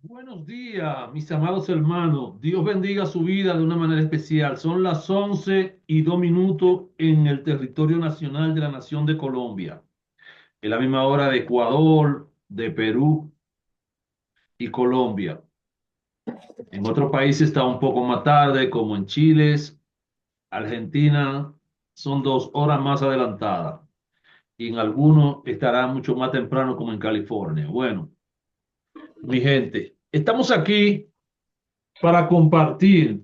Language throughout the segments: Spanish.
Buenos días, mis amados hermanos. Dios bendiga su vida de una manera especial. Son las 11:02 en el territorio nacional de la nación de Colombia. Es la misma hora de Ecuador, de Perú y Colombia. En otros países está un poco más tarde, como en Chile, Argentina, son 2 horas más adelantadas. Y en algunos estará mucho más temprano, como en California. Bueno, mi gente, estamos aquí para compartir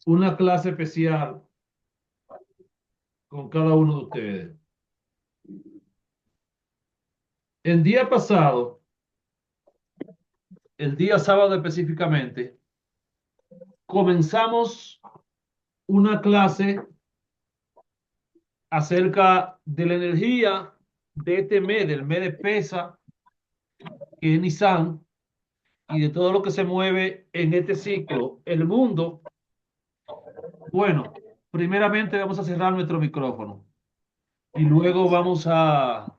una clase especial con cada uno de ustedes. El día pasado, el día sábado específicamente, comenzamos una clase acerca de la energía de este mes, del mes de Pesa, que es Nisan, y de todo lo que se mueve en este ciclo, el mundo. Bueno, primeramente vamos a cerrar nuestro micrófono y luego vamos a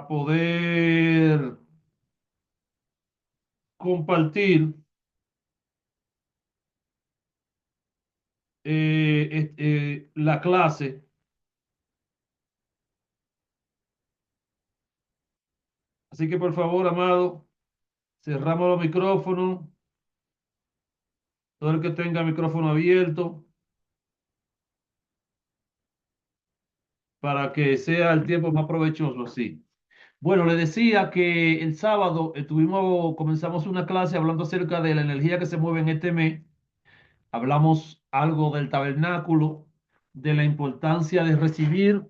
poder compartir la clase. Así que por favor, amado, cerramos los micrófonos. Todo el que tenga micrófono abierto para que sea el tiempo más provechoso, sí. Bueno, le decía que el sábado comenzamos una clase hablando acerca de la energía que se mueve en este mes. Hablamos algo del tabernáculo, de la importancia de recibir,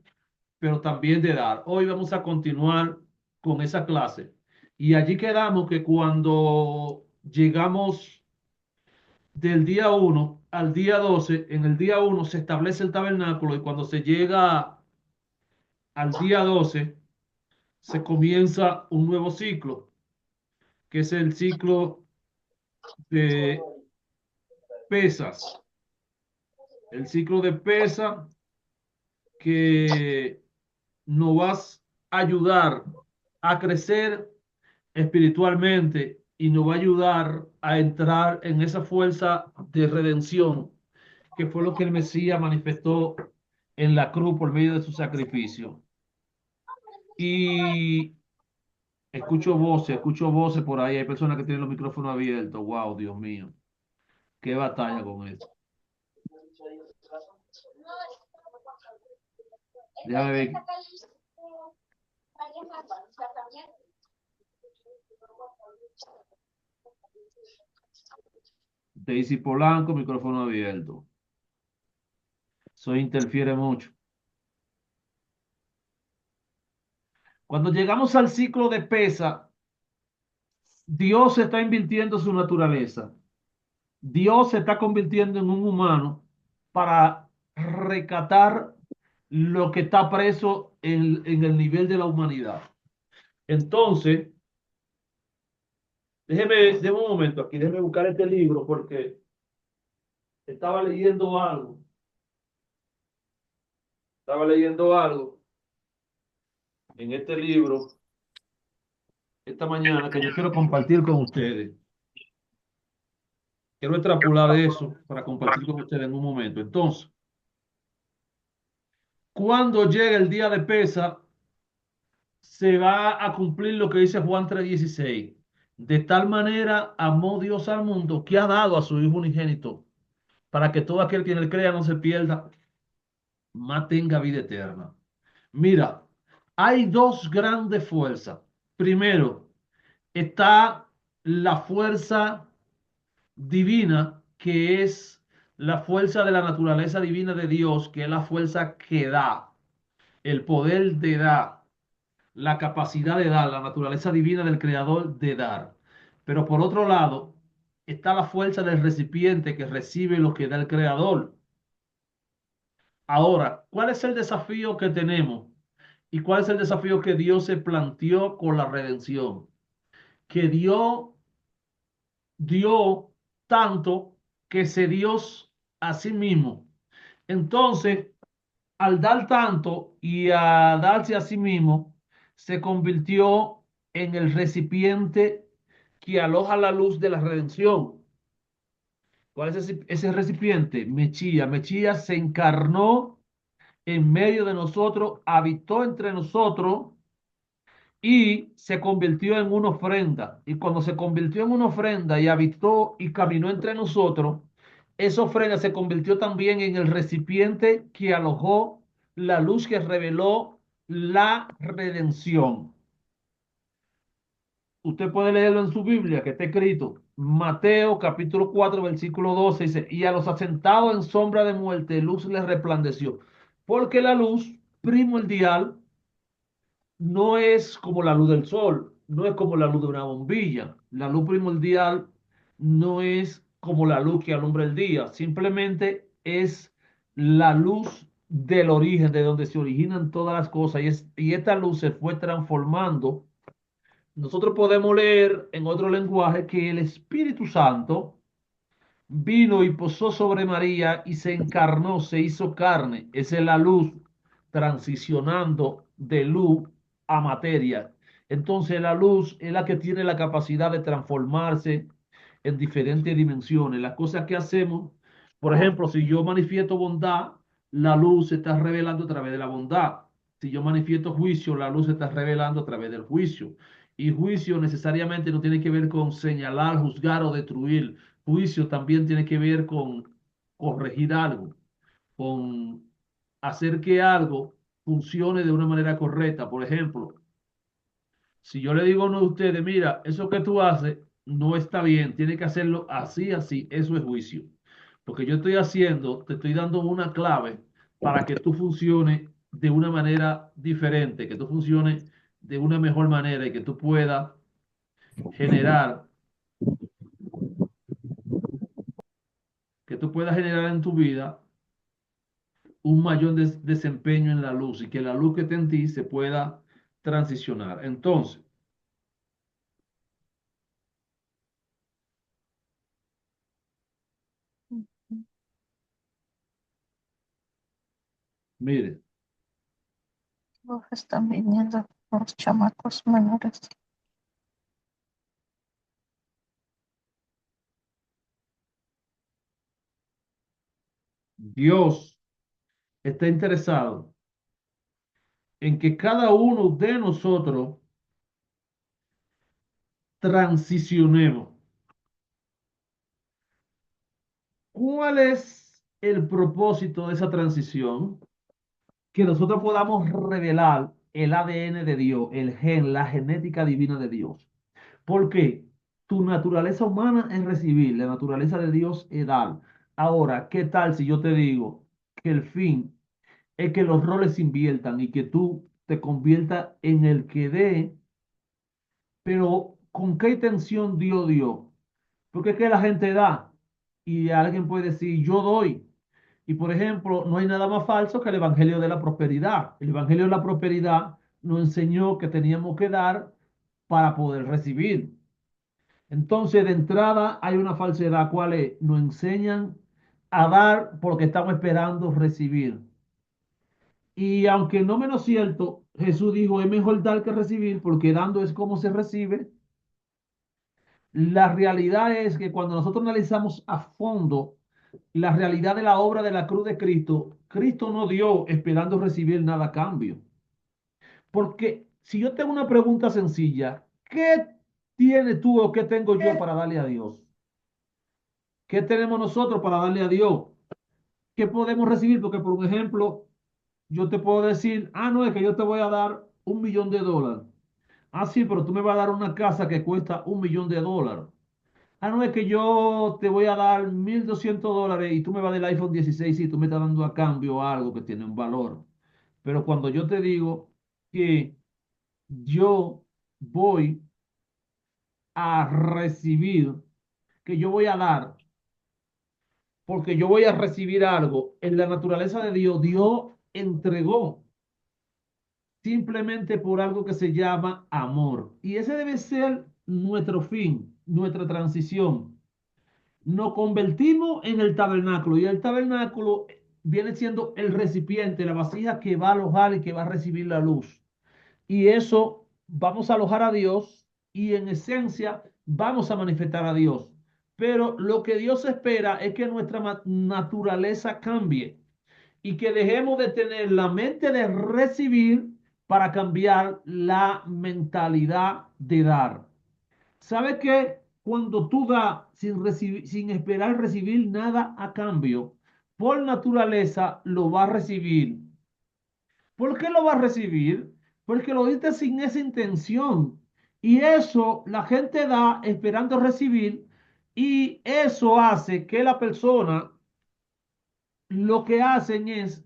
pero también de dar. Hoy vamos a continuar con esa clase. Y allí quedamos que cuando llegamos del día 1 al día 12, en el día 1 se establece el tabernáculo y cuando se llega al día 12 se comienza un nuevo ciclo, que es el ciclo de pesas. El ciclo de pesa que nos va a ayudar a crecer espiritualmente y nos va a ayudar a entrar en esa fuerza de redención, que fue lo que el Mesías manifestó en la cruz por medio de su sacrificio. Y escucho voces por ahí, hay personas que tienen los micrófonos abiertos. Wow, Dios mío, qué batalla con eso. Déjame ver. Daisy Polanco, micrófono abierto. Eso interfiere mucho. Cuando llegamos al ciclo de pesa, Dios está invirtiendo su naturaleza. Dios se está convirtiendo en un humano para recatar lo que está preso en el nivel de la humanidad. Entonces, déjeme un momento aquí, déjeme buscar este libro porque estaba leyendo algo, estaba leyendo algo en este libro esta mañana que yo quiero compartir con ustedes. Quiero extrapolar eso para compartir con ustedes en un momento. Entonces, cuando llegue el día de pesa, se va a cumplir lo que dice Juan 3:16. De tal manera amó Dios al mundo que ha dado a su Hijo unigénito, para que todo aquel que en él crea no se pierda, mas tenga vida eterna. Mira, hay dos grandes fuerzas. Primero, está la fuerza divina, que es la fuerza de la naturaleza divina de Dios, que es la fuerza que da, el poder de dar, la capacidad de dar, la naturaleza divina del Creador de dar. Pero por otro lado, está la fuerza del recipiente que recibe lo que da el Creador. Ahora, ¿cuál es el desafío que tenemos? ¿Y cuál es el desafío que Dios se planteó con la redención? Que dio tanto que se dio a sí mismo. Entonces, al dar tanto y a darse a sí mismo, se convirtió en el recipiente que aloja la luz de la redención. ¿Cuál es ese recipiente? Mechía. Mechía se encarnó en medio de nosotros, habitó entre nosotros y se convirtió en una ofrenda. Y cuando se convirtió en una ofrenda y habitó y caminó entre nosotros, esa ofrenda se convirtió también en el recipiente que alojó la luz que reveló la redención. Usted puede leerlo en su Biblia, que está escrito. Mateo capítulo 4 versículo 12 dice, y a los asentados en sombra de muerte, luz les resplandeció. Porque la luz primordial no es como la luz del sol, no es como la luz de una bombilla. La luz primordial no es como la luz que alumbra el día, simplemente es la luz del origen, de donde se originan todas las cosas, y esta luz se fue transformando. Nosotros podemos leer en otro lenguaje que el Espíritu Santo vino y posó sobre María y se encarnó, se hizo carne. Esa es la luz transicionando de luz a materia. Entonces la luz es la que tiene la capacidad de transformarse en diferentes dimensiones. Las cosas que hacemos, por ejemplo, si yo manifiesto bondad, la luz se está revelando a través de la bondad. Si yo manifiesto juicio, la luz se está revelando a través del juicio. Y juicio necesariamente no tiene que ver con señalar, juzgar o destruir. Juicio también tiene que ver con corregir algo, con hacer que algo funcione de una manera correcta. Por ejemplo, si yo le digo a uno de ustedes, mira, eso que tú haces no está bien, tiene que hacerlo así, así, eso es juicio. Lo que yo estoy haciendo, te estoy dando una clave para que tú funcione de una manera diferente, que tú funcione de una mejor manera y que tú puedas generar, que tú puedas generar en tu vida un mayor desempeño en la luz y que la luz que está en ti se pueda transicionar. Entonces, mire, Uf, están viniendo los chamacos menores. Dios está interesado en que cada uno de nosotros transicionemos. ¿Cuál es el propósito de esa transición? Que nosotros podamos revelar el ADN de Dios, el gen, la genética divina de Dios. Porque tu naturaleza humana es recibir, la naturaleza de Dios es dar. Ahora, ¿qué tal si yo te digo que el fin es que los roles se inviertan y que tú te conviertas en el que dé, pero con qué intención dio? Porque es que la gente da y alguien puede decir, yo doy. Y por ejemplo, no hay nada más falso que el Evangelio de la Prosperidad. El Evangelio de la Prosperidad nos enseñó que teníamos que dar para poder recibir. Entonces, de entrada hay una falsedad, ¿cuál es? Nos enseñan a dar porque estamos esperando recibir. Y aunque no menos cierto, Jesús dijo, es mejor dar que recibir porque dando es como se recibe. La realidad es que cuando nosotros analizamos a fondo la realidad de la obra de la cruz de Cristo, Cristo no dio esperando recibir nada a cambio. Porque si yo tengo una pregunta sencilla, ¿qué tienes tú o qué tengo yo para darle a Dios? ¿Qué tenemos nosotros para darle a Dios? ¿Qué podemos recibir? Porque, por ejemplo, yo te puedo decir, ah, no, es que yo te voy a dar $1 millón. Ah, sí, pero tú me vas a dar una casa que cuesta $1 millón. Ah, no, es que yo te voy a dar $1,200 y tú me vas del iPhone 16 y tú me estás dando a cambio algo que tiene un valor. Pero cuando yo te digo que yo voy a recibir, que yo voy a dar, porque yo voy a recibir algo en la naturaleza de Dios, Dios entregó simplemente por algo que se llama amor. Y ese debe ser nuestro fin, nuestra transición. Nos convertimos en el tabernáculo y el tabernáculo viene siendo el recipiente, la vasija que va a alojar y que va a recibir la luz. Y eso vamos a alojar a Dios y en esencia vamos a manifestar a Dios. Pero lo que Dios espera es que nuestra naturaleza cambie y que dejemos de tener la mente de recibir para cambiar la mentalidad de dar. ¿Sabe que cuando tú das sin recibir, sin esperar recibir nada a cambio, por naturaleza lo vas a recibir? ¿Por qué lo va a recibir? Porque lo diste sin esa intención. Y eso la gente da esperando recibir y eso hace que la persona lo que hacen es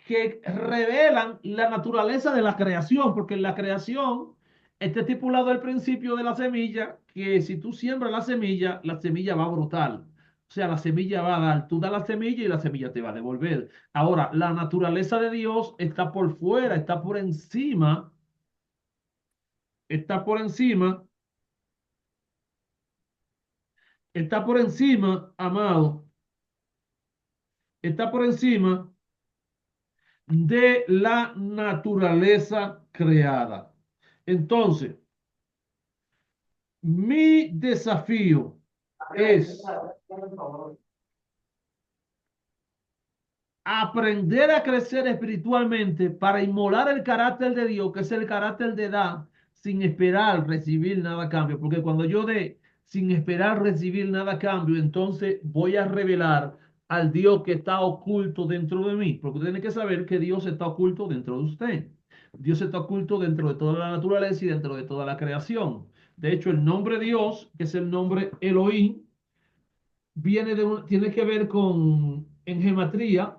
que revelan la naturaleza de la creación, porque en la creación está estipulado el principio de la semilla, que si tú siembras la semilla va a brotar. O sea, la semilla va a dar, tú das la semilla y la semilla te va a devolver. Ahora, la naturaleza de Dios está por fuera, está por encima, está por encima, amado, está por encima de la naturaleza creada. Entonces, mi desafío es aprender a crecer espiritualmente para inmolar el carácter de Dios, que es el carácter de dar, sin esperar recibir nada a cambio. Porque cuando yo dé sin esperar recibir nada a cambio, entonces voy a revelar al Dios que está oculto dentro de mí. Porque usted tiene que saber que Dios está oculto dentro de usted. Dios está oculto dentro de toda la naturaleza y dentro de toda la creación. De hecho, el nombre Dios, que es el nombre Elohim, tiene que ver con, en gematría,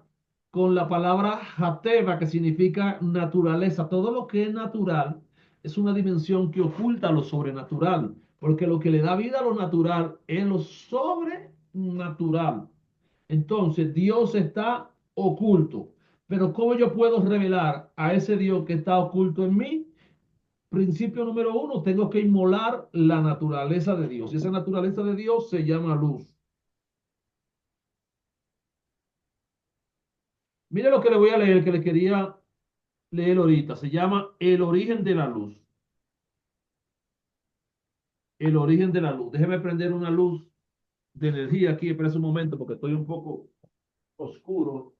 con la palabra Hateva, que significa naturaleza. Todo lo que es natural es una dimensión que oculta lo sobrenatural, porque lo que le da vida a lo natural es lo sobrenatural. Entonces, Dios está oculto. Pero ¿cómo yo puedo revelar a ese Dios que está oculto en mí? Principio número uno, tengo que inmolar la naturaleza de Dios. Y esa naturaleza de Dios se llama luz. Mire lo que le voy a leer, que le quería leer ahorita. Se llama El origen de la luz. El origen de la luz. Déjeme prender una luz de energía aquí, espera un momento, porque estoy un poco oscuro.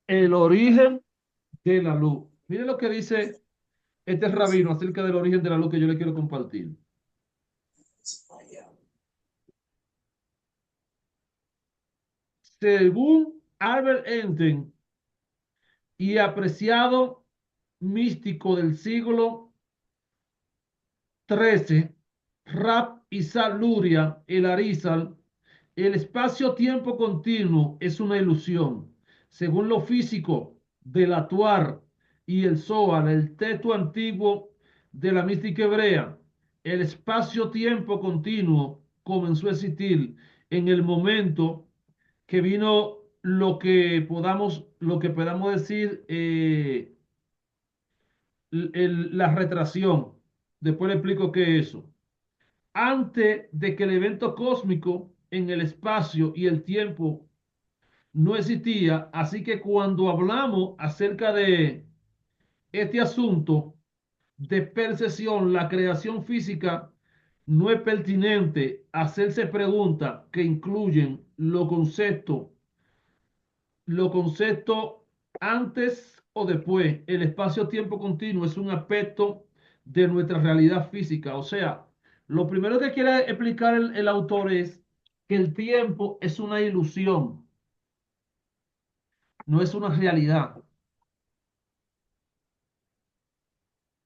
El origen de la luz. Mire lo que dice este rabino acerca del origen de la luz que yo le quiero compartir. Según Albert Einstein y apreciado místico del siglo XIII, Rab Isaac Luria, el Arizal, el espacio-tiempo continuo es una ilusión. Según lo físico del Atuar y el Zohar, el texto antiguo de la mística hebrea, el espacio-tiempo continuo comenzó a existir en el momento que vino lo que podamos decir, la retracción. Después le explico qué es eso. Antes de que el evento cósmico en el espacio y el tiempo no existía, así que cuando hablamos acerca de este asunto de percepción, la creación física, no es pertinente hacerse preguntas que incluyen los conceptos antes o después. El espacio-tiempo continuo es un aspecto de nuestra realidad física. O sea, lo primero que quiere explicar el autor es que el tiempo es una ilusión, no es una realidad.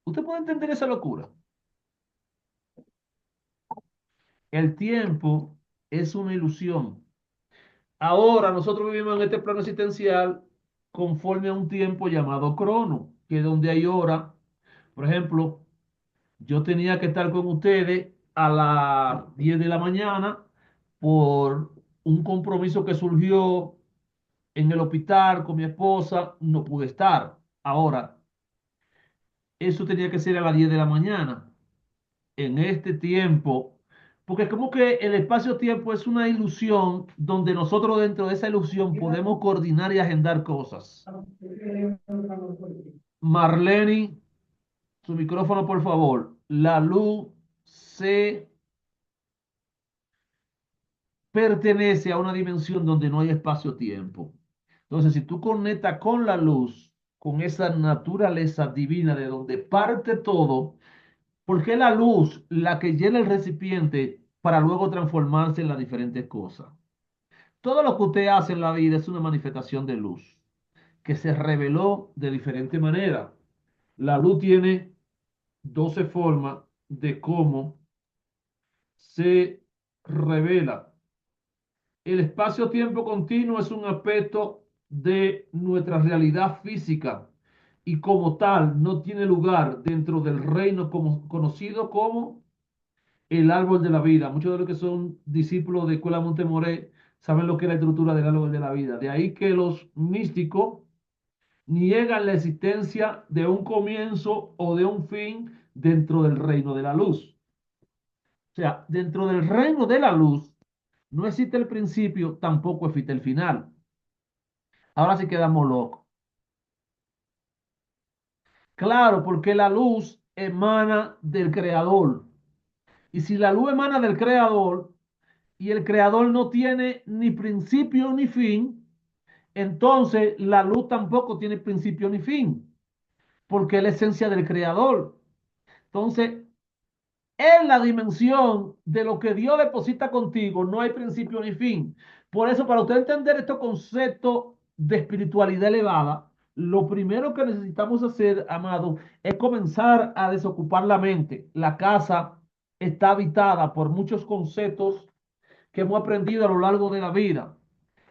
¿Usted puede entender esa locura? El tiempo es una ilusión. Ahora nosotros vivimos en este plano existencial conforme a un tiempo llamado crono, que es donde hay hora. Por ejemplo, yo tenía que estar con ustedes a las 10 de la mañana por un compromiso que surgió En el hospital con mi esposa no pude estar. Ahora, eso tenía que ser a las 10 de la mañana. En este tiempo, porque como que el espacio-tiempo es una ilusión donde nosotros dentro de esa ilusión podemos coordinar y agendar cosas. Marlene, su micrófono, por favor. La luz se pertenece a una dimensión donde no hay espacio-tiempo. Entonces, si tú conectas con la luz, con esa naturaleza divina de donde parte todo, porque es la luz la que llena el recipiente para luego transformarse en las diferentes cosas. Todo lo que usted hace en la vida es una manifestación de luz que se reveló de diferente manera. La luz tiene 12 formas de cómo se revela. El espacio-tiempo continuo es un aspecto de nuestra realidad física y como tal no tiene lugar dentro del reino conocido como el árbol de la vida. Muchos de los que son discípulos de Escuela Montemoré saben lo que es la estructura del árbol de la vida. De ahí que los místicos niegan la existencia de un comienzo o de un fin dentro del reino de la luz. O sea, dentro del reino de la luz no existe el principio, tampoco existe el final. Ahora sí quedamos locos. Claro, porque la luz emana del creador. Y si la luz emana del creador y el creador no tiene ni principio ni fin, entonces la luz tampoco tiene principio ni fin, porque es la esencia del creador. Entonces, en la dimensión de lo que Dios deposita contigo, no hay principio ni fin. Por eso, para usted entender estos conceptos de espiritualidad elevada, lo primero que necesitamos hacer, amado, es comenzar a desocupar la mente. La casa está habitada por muchos conceptos que hemos aprendido a lo largo de la vida.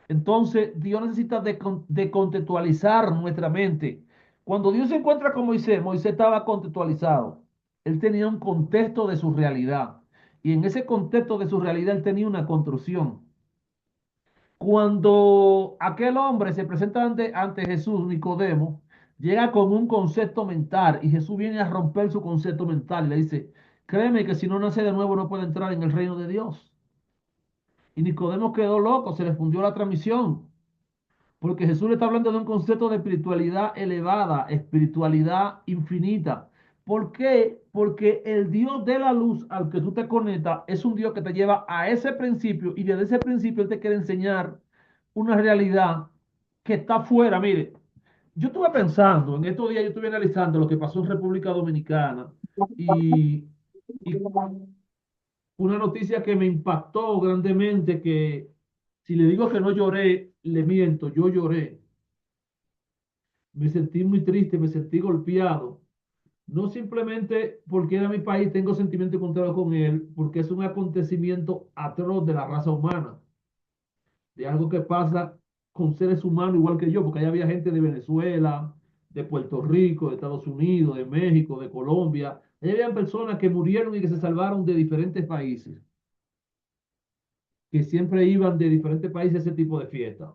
Entonces, Dios necesita de contextualizar nuestra mente. Cuando Dios se encuentra con Moisés, Moisés estaba contextualizado. Él tenía un contexto de su realidad. Y en ese contexto de su realidad, él tenía una construcción. Cuando aquel hombre se presenta ante Jesús, Nicodemo, llega con un concepto mental y Jesús viene a romper su concepto mental y le dice, créeme que si no nace de nuevo no puede entrar en el reino de Dios. Y Nicodemo quedó loco, se le fundió la transmisión. Porque Jesús le está hablando de un concepto de espiritualidad elevada, espiritualidad infinita. ¿Por qué? Porque el Dios de la luz al que tú te conectas es un Dios que te lleva a ese principio y desde ese principio Él te quiere enseñar una realidad que está fuera. Mire, yo estuve pensando, en estos días yo estuve analizando lo que pasó en República Dominicana y, y una noticia que me impactó grandemente, que si le digo que no lloré, le miento, yo lloré. Me sentí muy triste, me sentí golpeado. No simplemente porque era mi país, tengo sentimiento encontrado con él, porque es un acontecimiento atroz de la raza humana, de algo que pasa con seres humanos igual que yo, porque allá había gente de Venezuela, de Puerto Rico, de Estados Unidos, de México, de Colombia. Allá habían personas que murieron y que se salvaron de diferentes países, que siempre iban de diferentes países a ese tipo de fiestas.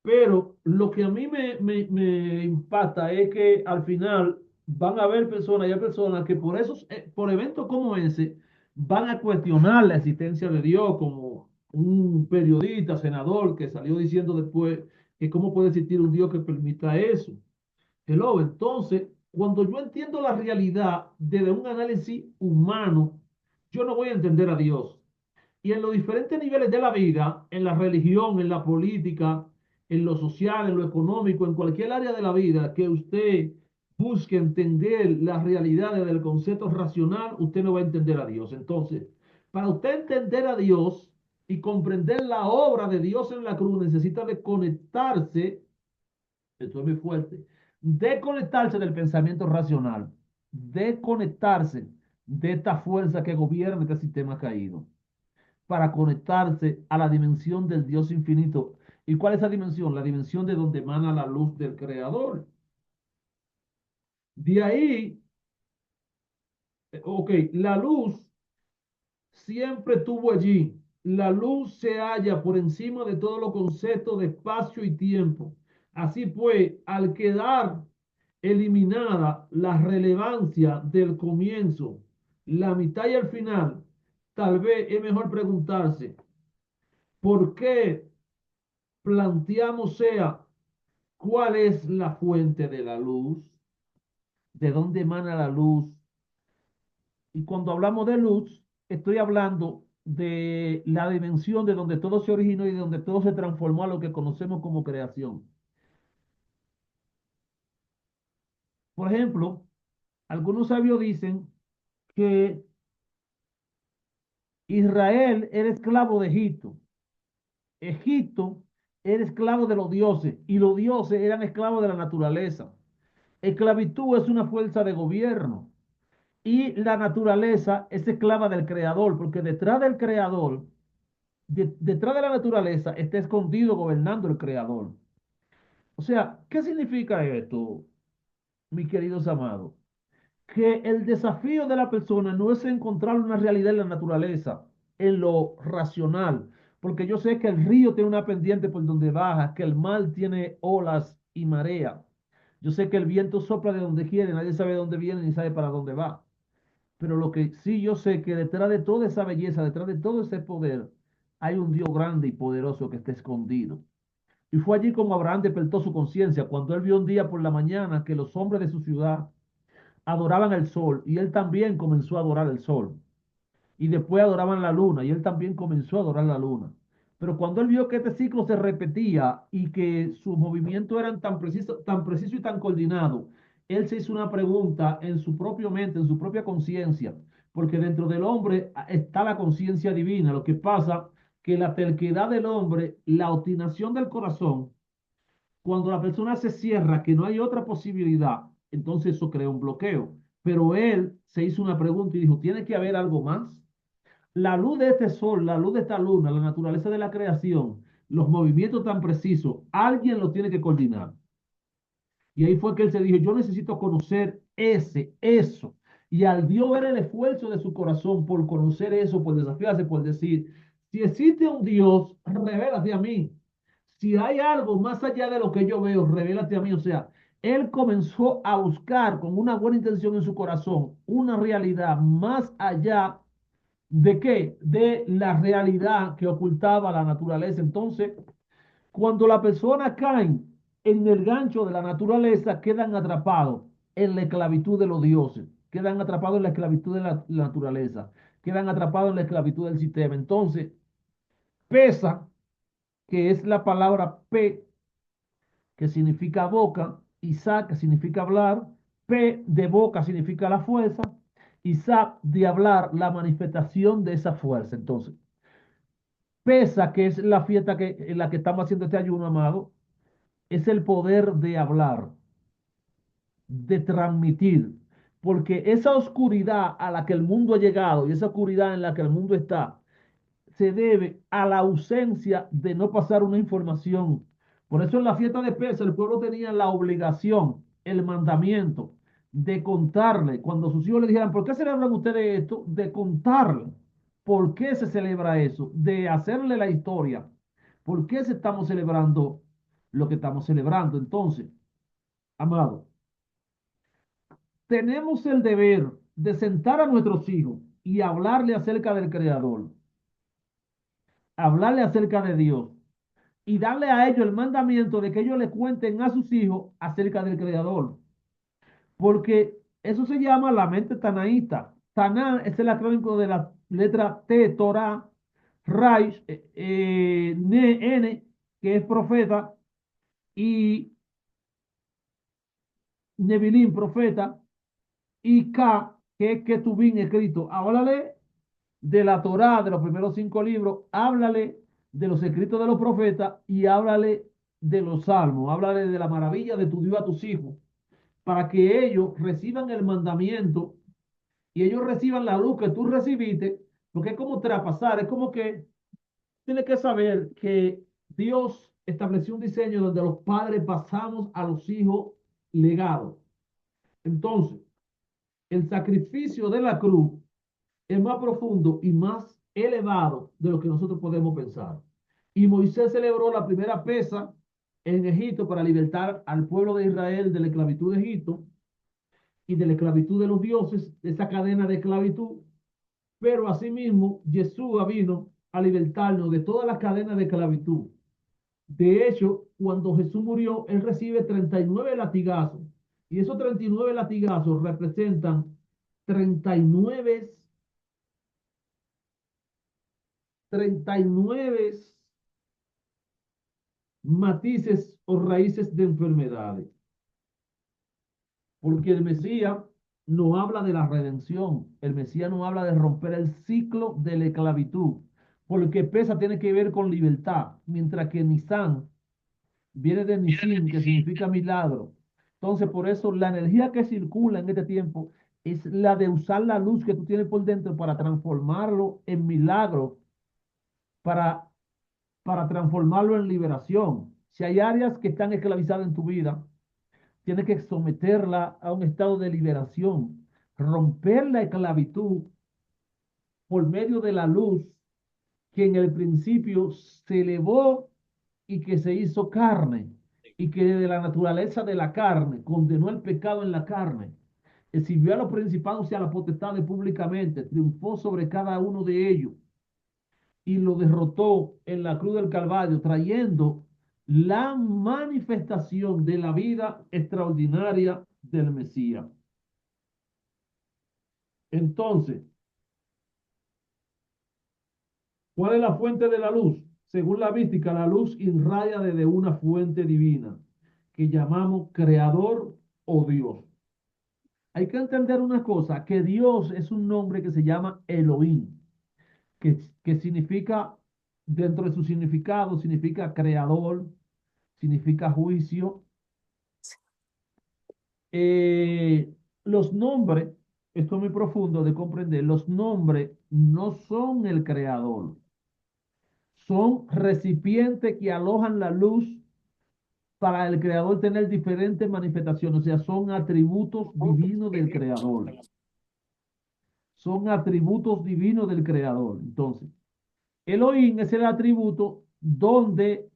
Pero lo que a mí me impacta es que al final van a haber personas, y hay personas que por esos, por eventos como ese, van a cuestionar la existencia de Dios, como un periodista, senador, que salió diciendo después que cómo puede existir un Dios que permita eso. Hello, entonces, cuando yo entiendo la realidad desde un análisis humano, yo no voy a entender a Dios. Y en los diferentes niveles de la vida, en la religión, en la política, en lo social, en lo económico, en cualquier área de la vida que usted busque entender la realidad desde el concepto racional, usted no va a entender a Dios. Entonces, para usted entender a Dios y comprender la obra de Dios en la cruz, necesita de conectarse, esto es muy fuerte, desconectarse del pensamiento racional, desconectarse de esta fuerza que gobierna este sistema caído para conectarse a la dimensión del Dios infinito. ¿Y cuál es esa dimensión? La dimensión de donde emana la luz del Creador. De ahí, ok, la luz siempre estuvo allí, la luz se halla por encima de todos los conceptos de espacio y tiempo. Así pues, al quedar eliminada la relevancia del comienzo, la mitad y el final, tal vez es mejor preguntarse, ¿por qué planteamos sea cuál es la fuente de la luz? ¿De dónde emana la luz? Y cuando hablamos de luz, estoy hablando de la dimensión de donde todo se originó y de donde todo se transformó a lo que conocemos como creación. Por ejemplo, algunos sabios dicen que Israel era esclavo de Egipto. Egipto era esclavo de los dioses y los dioses eran esclavos de la naturaleza. Esclavitud es una fuerza de gobierno y la naturaleza es esclava del creador, porque detrás del creador, detrás de la naturaleza está escondido gobernando el creador. O sea, ¿qué significa esto, mis queridos amados? Que el desafío de la persona no es encontrar una realidad en la naturaleza, en lo racional, porque yo sé que el río tiene una pendiente por donde baja, que el mar tiene olas y marea. Yo sé que el viento sopla de donde quiere, nadie sabe de dónde viene ni sabe para dónde va. Pero lo que sí yo sé que detrás de toda esa belleza, detrás de todo ese poder, hay un Dios grande y poderoso que está escondido. Y fue allí como Abraham despertó su conciencia, cuando él vio un día por la mañana que los hombres de su ciudad adoraban el sol y él también comenzó a adorar el sol. Y después adoraban la luna y él también comenzó a adorar la luna. Pero cuando él vio que este ciclo se repetía y que sus movimientos eran tan precisos y tan coordinados, él se hizo una pregunta en su propia mente, en su propia conciencia, porque dentro del hombre está la conciencia divina. Lo que pasa que la terquedad del hombre, la obstinación del corazón, cuando la persona se cierra, que no hay otra posibilidad, entonces eso crea un bloqueo. Pero él se hizo una pregunta y dijo, ¿tiene que haber algo más? La luz de este sol, la luz de esta luna, la naturaleza de la creación, los movimientos tan precisos, alguien lo tiene que coordinar. Y ahí fue que él se dijo, yo necesito conocer eso. Y al Dios ver el esfuerzo de su corazón por conocer eso, por desafiarse, por decir, si existe un Dios, revélate a mí. Si hay algo más allá de lo que yo veo, revélate a mí. O sea, él comenzó a buscar con una buena intención en su corazón una realidad más allá de qué, de la realidad que ocultaba la naturaleza. Entonces, cuando la persona caen en el gancho de la naturaleza, quedan atrapados en la esclavitud de los dioses, quedan atrapados en la esclavitud de la naturaleza, quedan atrapados en la esclavitud del sistema. Entonces, pesa, que es la palabra P, que significa boca, Isaac, que significa hablar, P de boca significa la fuerza, Isaac de hablar, la manifestación de esa fuerza. Entonces, pesa, que es la fiesta en la que estamos haciendo este ayuno, amado, es el poder de hablar, de transmitir, porque esa oscuridad a la que el mundo ha llegado y esa oscuridad en la que el mundo está, se debe a la ausencia de no pasar una información. Por eso en la fiesta de Pesa el pueblo tenía la obligación, el mandamiento de contarle, cuando sus hijos le dijeran, ¿por qué celebran ustedes esto? De contarle por qué se celebra eso, de hacerle la historia, por qué se estamos celebrando lo que estamos celebrando. Entonces, amado, tenemos el deber de sentar a nuestros hijos y hablarle acerca del Creador, hablarle acerca de Dios y darle a ellos el mandamiento de que ellos le cuenten a sus hijos acerca del Creador. Porque eso se llama la mente tanaíta. Taná es el acrónimo de la letra T, Torah, Raish, N, que es profeta, y Nebilim, profeta, y K, que es Ketubín, escrito. Háblale de la Torá, de los primeros 5 libros, háblale de los escritos de los profetas y háblale de los salmos, háblale de la maravilla de tu Dios a tus hijos, para que ellos reciban el mandamiento y ellos reciban la luz que tú recibiste, porque es como traspasar, es como que tienes que saber que Dios estableció un diseño donde los padres pasamos a los hijos legados. Entonces, el sacrificio de la cruz es más profundo y más elevado de lo que nosotros podemos pensar. Y Moisés celebró la primera pesa en Egipto para libertar al pueblo de Israel de la esclavitud de Egipto y de la esclavitud de los dioses, de esa cadena de esclavitud. Pero asimismo, Yeshua vino a libertarnos de todas las cadenas de esclavitud. De hecho, cuando Jesús murió, él recibe 39 latigazos. Y esos 39 latigazos representan 39, 39 matices o raíces de enfermedades. Porque el Mesías no habla de la redención. El Mesías no habla de romper el ciclo de la esclavitud. Porque pesa tiene que ver con libertad. Mientras que Nisan viene de Nisim, que significa milagro. Entonces, por eso la energía que circula en este tiempo es la de usar la luz que tú tienes por dentro para transformarlo en milagro, para, para transformarlo en liberación. Si hay áreas que están esclavizadas en tu vida, tienes que someterla a un estado de liberación, romper la esclavitud por medio de la luz que en el principio se elevó y que se hizo carne, y que de la naturaleza de la carne condenó el pecado en la carne, exhibió a los principados y a las potestades públicamente, triunfó sobre cada uno de ellos y lo derrotó en la cruz del Calvario, trayendo la manifestación de la vida extraordinaria del Mesías. Entonces, ¿cuál es la fuente de la luz? Según la mística, la luz irradia desde una fuente divina que llamamos creador o Dios. Hay que entender una cosa, que Dios es un nombre que se llama Elohim, que significa, dentro de su significado, significa creador, significa juicio. Los nombres, esto es muy profundo de comprender, los nombres no son el creador, son recipientes que alojan la luz para el creador tener diferentes manifestaciones, o sea, son atributos divinos del creador. Son atributos divinos del creador. Entonces, Elohim es el atributo donde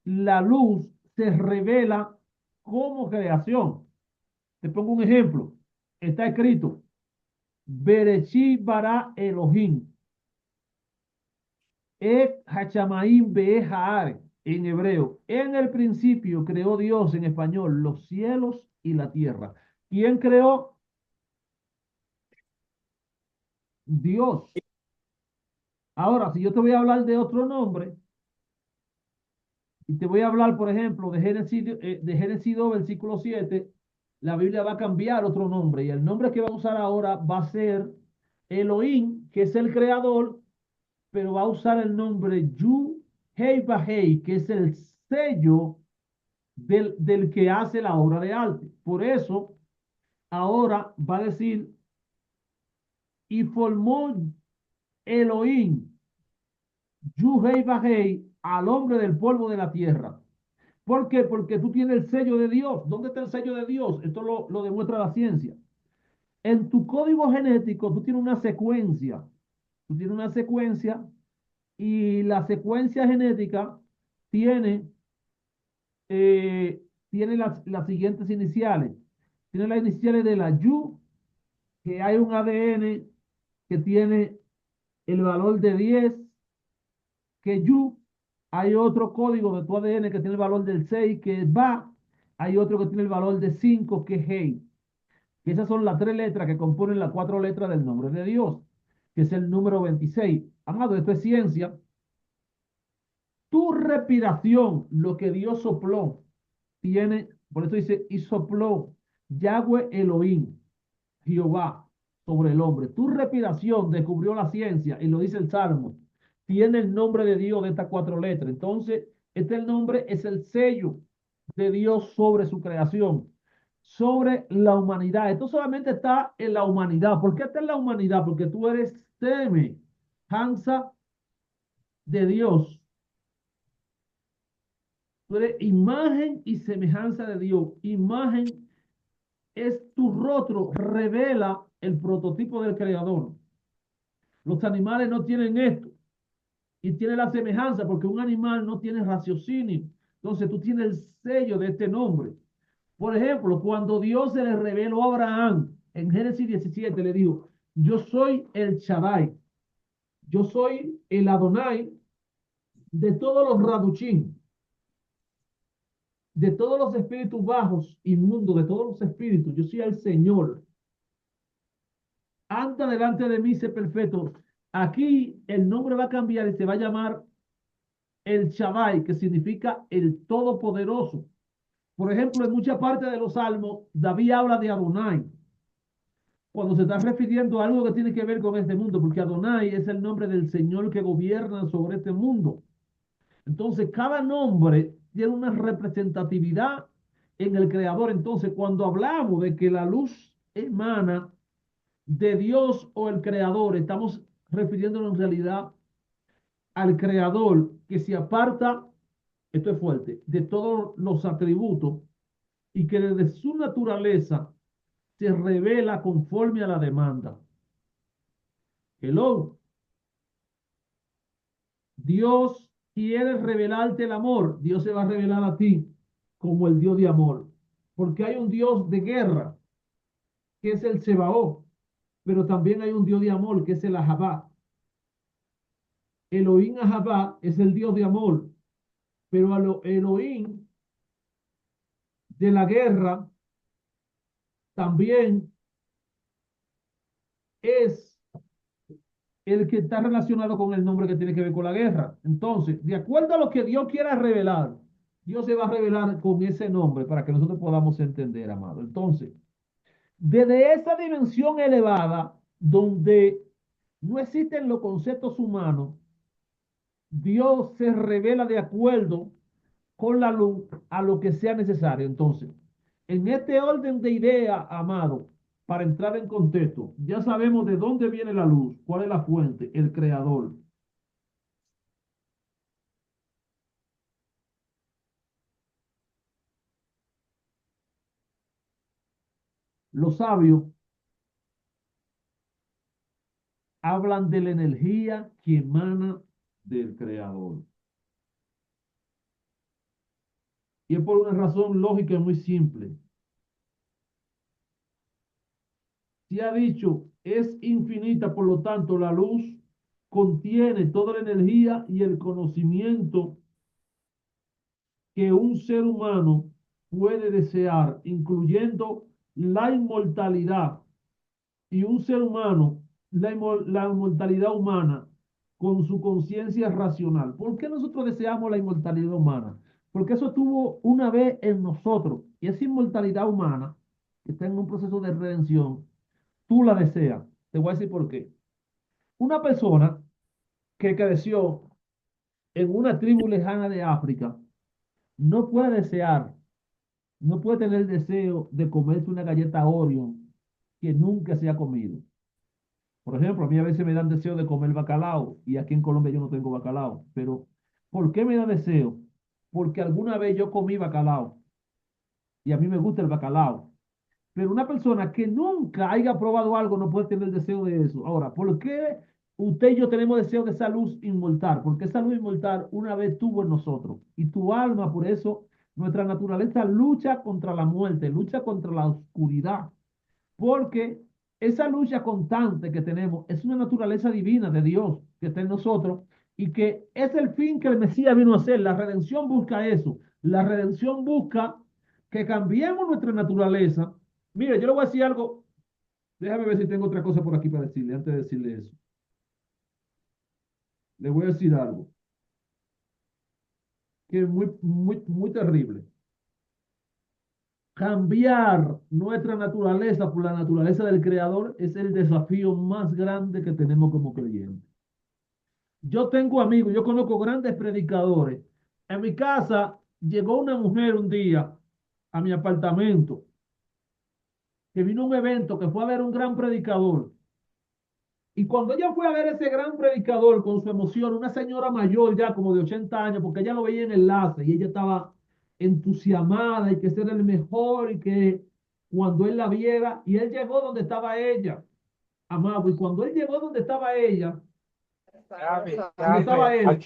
la luz se revela como creación. Te pongo un ejemplo. Está escrito, Bereshit bara Elohim, Et Hachamaim Be'ehaare, en hebreo. En el principio creó Dios, en español, los cielos y la tierra. ¿Quién creó? Dios. Ahora, si yo te voy a hablar de otro nombre, y te voy a hablar, por ejemplo, de Génesis 2, versículo 7, la Biblia va a cambiar otro nombre, y el nombre que va a usar ahora va a ser Elohim, que es el creador, pero va a usar el nombre Yu Hei Bahei, que es el sello del que hace la obra de arte. Por eso, ahora va a decir, y formó Elohim, Yuhei Bajei, al hombre del polvo de la tierra. ¿Por qué? Porque tú tienes el sello de Dios. ¿Dónde está el sello de Dios? Esto lo demuestra la ciencia. En tu código genético, tú tienes una secuencia. Tú tienes una secuencia y la secuencia genética tiene, tiene las siguientes iniciales. Tiene las iniciales de la Yu, que hay un ADN que tiene el valor de 10, que Yu, hay otro código de tu ADN que tiene el valor del 6, que es Ba, hay otro que tiene el valor de 5, que es Hei. Y esas son las tres letras que componen las cuatro letras del nombre de Dios, que es el número 26. Amado, esto es ciencia. Tu respiración, lo que Dios sopló, tiene, por eso dice, y sopló Yahweh Elohim, Jehová, sobre el hombre. Tu respiración descubrió la ciencia, y lo dice el Salmo, tiene el nombre de Dios de estas cuatro letras. Entonces, este el nombre es el sello de Dios sobre su creación, sobre la humanidad. Esto solamente está en la humanidad. ¿Por qué está en la humanidad? Porque tú eres semejanza de Dios. Tú eres imagen y semejanza de Dios. Imagen es tu rostro, revela el prototipo del creador. Los animales no tienen esto y tiene la semejanza porque un animal no tiene raciocinio. Entonces tú tienes el sello de este nombre. Por ejemplo, cuando Dios se le reveló a Abraham en Génesis 17, le dijo, yo soy el Shaddai, yo soy el Adonai de todos los Raduchim, de todos los espíritus bajos, inmundos, de todos los espíritus, yo soy el Señor. Anda delante de mí, sé perfecto. Aquí el nombre va a cambiar y se va a llamar el Shaddai, que significa el Todopoderoso. Por ejemplo, en muchas partes de los salmos, David habla de Adonai, cuando se está refiriendo a algo que tiene que ver con este mundo, porque Adonai es el nombre del Señor que gobierna sobre este mundo. Entonces, cada nombre tiene una representatividad en el Creador. Entonces, cuando hablamos de que la luz emana de Dios o el Creador, estamos refiriéndonos en realidad al Creador que se aparta, esto es fuerte, de todos los atributos y que desde su naturaleza se revela conforme a la demanda. Hello, Dios quiere revelarte el amor, Dios se va a revelar a ti como el Dios de amor, porque hay un Dios de guerra, que es el Sebaot, pero también hay un Dios de amor, que es el Ahabá. Elohim Ahabá es el Dios de amor, pero Elohim de la guerra también es el que está relacionado con el nombre que tiene que ver con la guerra. Entonces, de acuerdo a lo que Dios quiera revelar, Dios se va a revelar con ese nombre para que nosotros podamos entender, amado. Entonces, desde esa dimensión elevada, donde no existen los conceptos humanos, Dios se revela de acuerdo con la luz a lo que sea necesario. Entonces, en este orden de ideas, amado, para entrar en contexto, ya sabemos de dónde viene la luz, cuál es la fuente, el creador. Los sabios hablan de la energía que emana del creador. Y es por una razón lógica y muy simple. Se ha dicho, es infinita, por lo tanto, la luz contiene toda la energía y el conocimiento que un ser humano puede desear, incluyendo la inmortalidad. Y un ser humano, la inmortalidad humana, con su conciencia racional. ¿Por qué nosotros deseamos la inmortalidad humana? Porque eso estuvo una vez en nosotros. Y esa inmortalidad humana, que está en un proceso de redención, tú la deseas. Te voy a decir por qué. Una persona que creció en una tribu lejana de África no puede desear, no puede tener el deseo de comerse una galleta Oreo que nunca se ha comido. Por ejemplo, a mí a veces me dan deseo de comer bacalao y aquí en Colombia yo no tengo bacalao. Pero, ¿por qué me da deseo? Porque alguna vez yo comí bacalao y a mí me gusta el bacalao. Pero una persona que nunca haya probado algo no puede tener deseo de eso. Ahora, ¿por qué usted y yo tenemos deseo de esa luz inmortal? Porque esa luz inmortal una vez tuvo en nosotros. Y tu alma, por eso, nuestra naturaleza lucha contra la muerte, lucha contra la oscuridad. Porque esa lucha constante que tenemos es una naturaleza divina de Dios que está en nosotros y que es el fin que el Mesías vino a hacer. La redención busca eso. La redención busca que cambiemos nuestra naturaleza. Mire, yo le voy a decir algo. Déjame ver si tengo otra cosa por aquí para decirle antes de decirle eso. Le voy a decir algo que es muy, muy, muy terrible. Cambiar nuestra naturaleza por la naturaleza del Creador es el desafío más grande que tenemos como creyentes. Yo tengo amigos, yo conozco grandes predicadores. En mi casa llegó una mujer un día a mi apartamento que vino a un evento que fue a ver un gran predicador. Y cuando ella fue a ver ese gran predicador con su emoción, una señora mayor ya como de 80 años, porque ella lo veía en el enlace y ella estaba entusiasmada y que ese era el mejor y que cuando él la viera, y él llegó donde estaba ella amado, y cuando él llegó donde estaba ella, donde estaba él,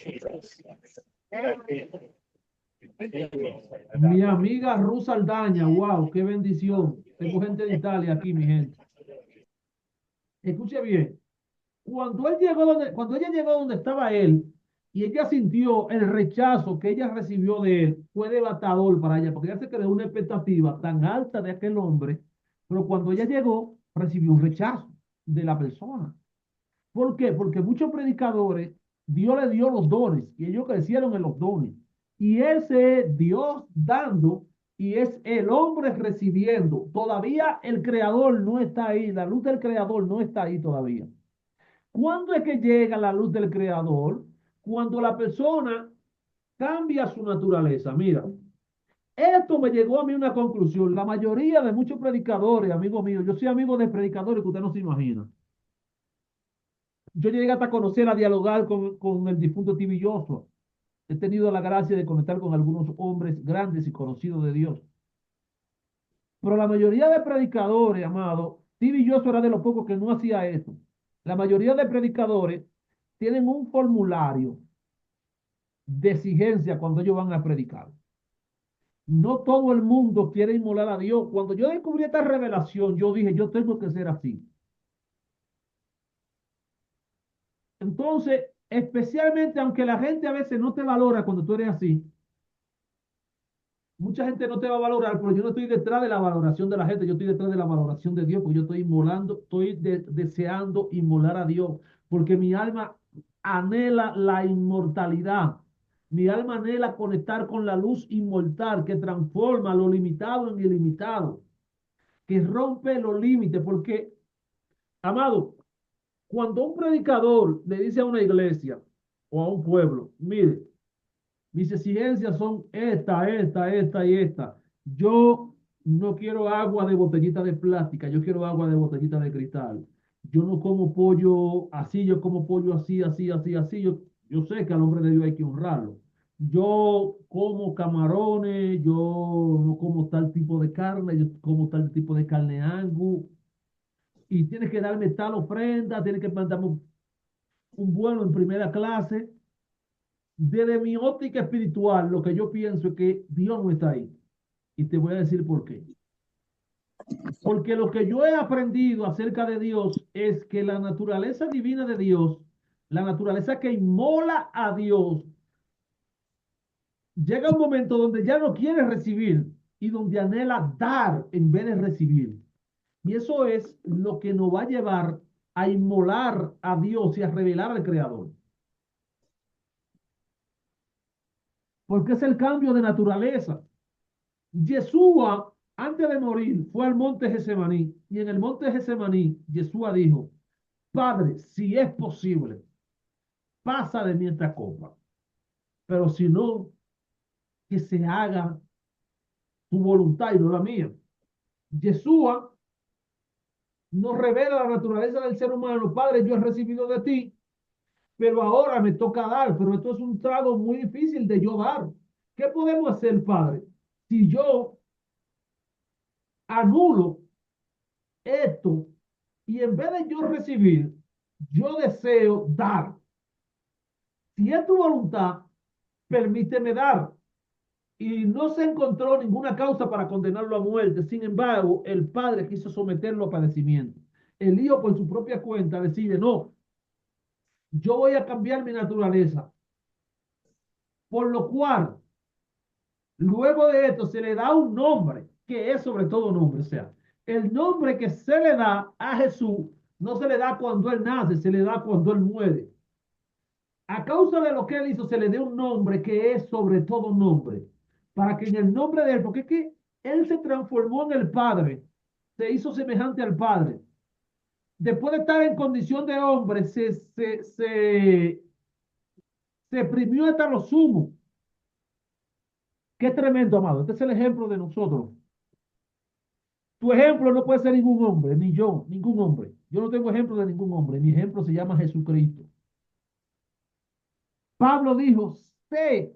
mi amiga Ruth Aldaña, wow, qué bendición. Tengo gente de Italia aquí, mi gente. Escuche bien. Cuando ella llegó donde estaba él, y ella sintió el rechazo que ella recibió de él, fue devastador para ella, porque ella se creó una expectativa tan alta de aquel hombre, pero cuando ella llegó, recibió un rechazo de la persona. ¿Por qué? Porque muchos predicadores, Dios le dio los dones y ellos crecieron en los dones. Y ese es Dios dando y es el hombre recibiendo. Todavía el creador no está ahí, la luz del creador no está ahí todavía. ¿Cuándo es que llega la luz del creador? Cuando la persona cambia su naturaleza. Mira, esto me llegó a mí una conclusión. La mayoría de muchos predicadores, amigos míos, yo soy amigo de predicadores que usted no se imagina. Yo llegué hasta conocer, a dialogar con el difunto T.B. Joshua. He tenido la gracia de conectar con algunos hombres grandes y conocidos de Dios. Pero la mayoría de predicadores, amado, T.B. Joshua era de los pocos que no hacía esto. La mayoría de predicadores tienen un formulario de exigencia cuando ellos van a predicar. No todo el mundo quiere inmolar a Dios. Cuando yo descubrí esta revelación, yo dije, yo tengo que ser así. Entonces, especialmente aunque la gente a veces no te valora cuando tú eres así, mucha gente no te va a valorar, pero yo no estoy detrás de la valoración de la gente, yo estoy detrás de la valoración de Dios, porque yo estoy inmolando, deseando inmolar a Dios, porque mi alma anhela la inmortalidad. Mi alma anhela conectar con la luz inmortal que transforma lo limitado en ilimitado, que rompe los límites, porque, amado, cuando un predicador le dice a una iglesia o a un pueblo, mire, mis exigencias son esta y esta. Yo no quiero agua de botellita de plástica, yo quiero agua de botellita de cristal. Yo no como pollo así, yo como pollo así. Yo sé que al hombre de Dios hay que honrarlo. Yo como camarones, yo no como tal tipo de carne, yo como tal tipo de carne angus. Y tienes que darme tal ofrenda, tienes que mandarme un vuelo en primera clase. Desde mi óptica espiritual, lo que yo pienso es que Dios no está ahí. Y te voy a decir por qué. Porque lo que yo he aprendido acerca de Dios es que la naturaleza divina de Dios, la naturaleza que inmola a Dios, llega un momento donde ya no quiere recibir y donde anhela dar en vez de recibir. Y eso es lo que nos va a llevar a inmolar a Dios y a revelar al Creador. Porque es el cambio de naturaleza. Yeshua, antes de morir, fue al monte Getsemaní y en el monte Getsemaní, Yeshua dijo, Padre, si es posible, pasa de mí esta copa, pero si no, que se haga tu voluntad y no la mía. Yeshua nos revela la naturaleza del ser humano. Padre, yo he recibido de ti, pero ahora me toca dar, pero esto es un trago muy difícil de yo dar. ¿Qué podemos hacer, Padre? Si yo anulo esto y en vez de yo recibir, yo deseo dar. Si es tu voluntad, permíteme dar. Y no se encontró ninguna causa para condenarlo a muerte. Sin embargo, el padre quiso someterlo a padecimiento. El hijo, por su propia cuenta, decide, no, yo voy a cambiar mi naturaleza. Por lo cual, luego de esto, se le da un nombre, que es sobre todo nombre. O sea, el nombre que se le da a Jesús no se le da cuando él nace, se le da cuando él muere. A causa de lo que él hizo, se le dé un nombre que es sobre todo nombre, para que en el nombre de él, porque es que él se transformó en el Padre, se hizo semejante al Padre. Después de estar en condición de hombre, se primió hasta lo sumo. Qué tremendo, amado. Este es el ejemplo de nosotros. Tu ejemplo no puede ser ningún hombre, ni yo, ningún hombre. Yo no tengo ejemplo de ningún hombre. Mi ejemplo se llama Jesucristo. Pablo dijo, sé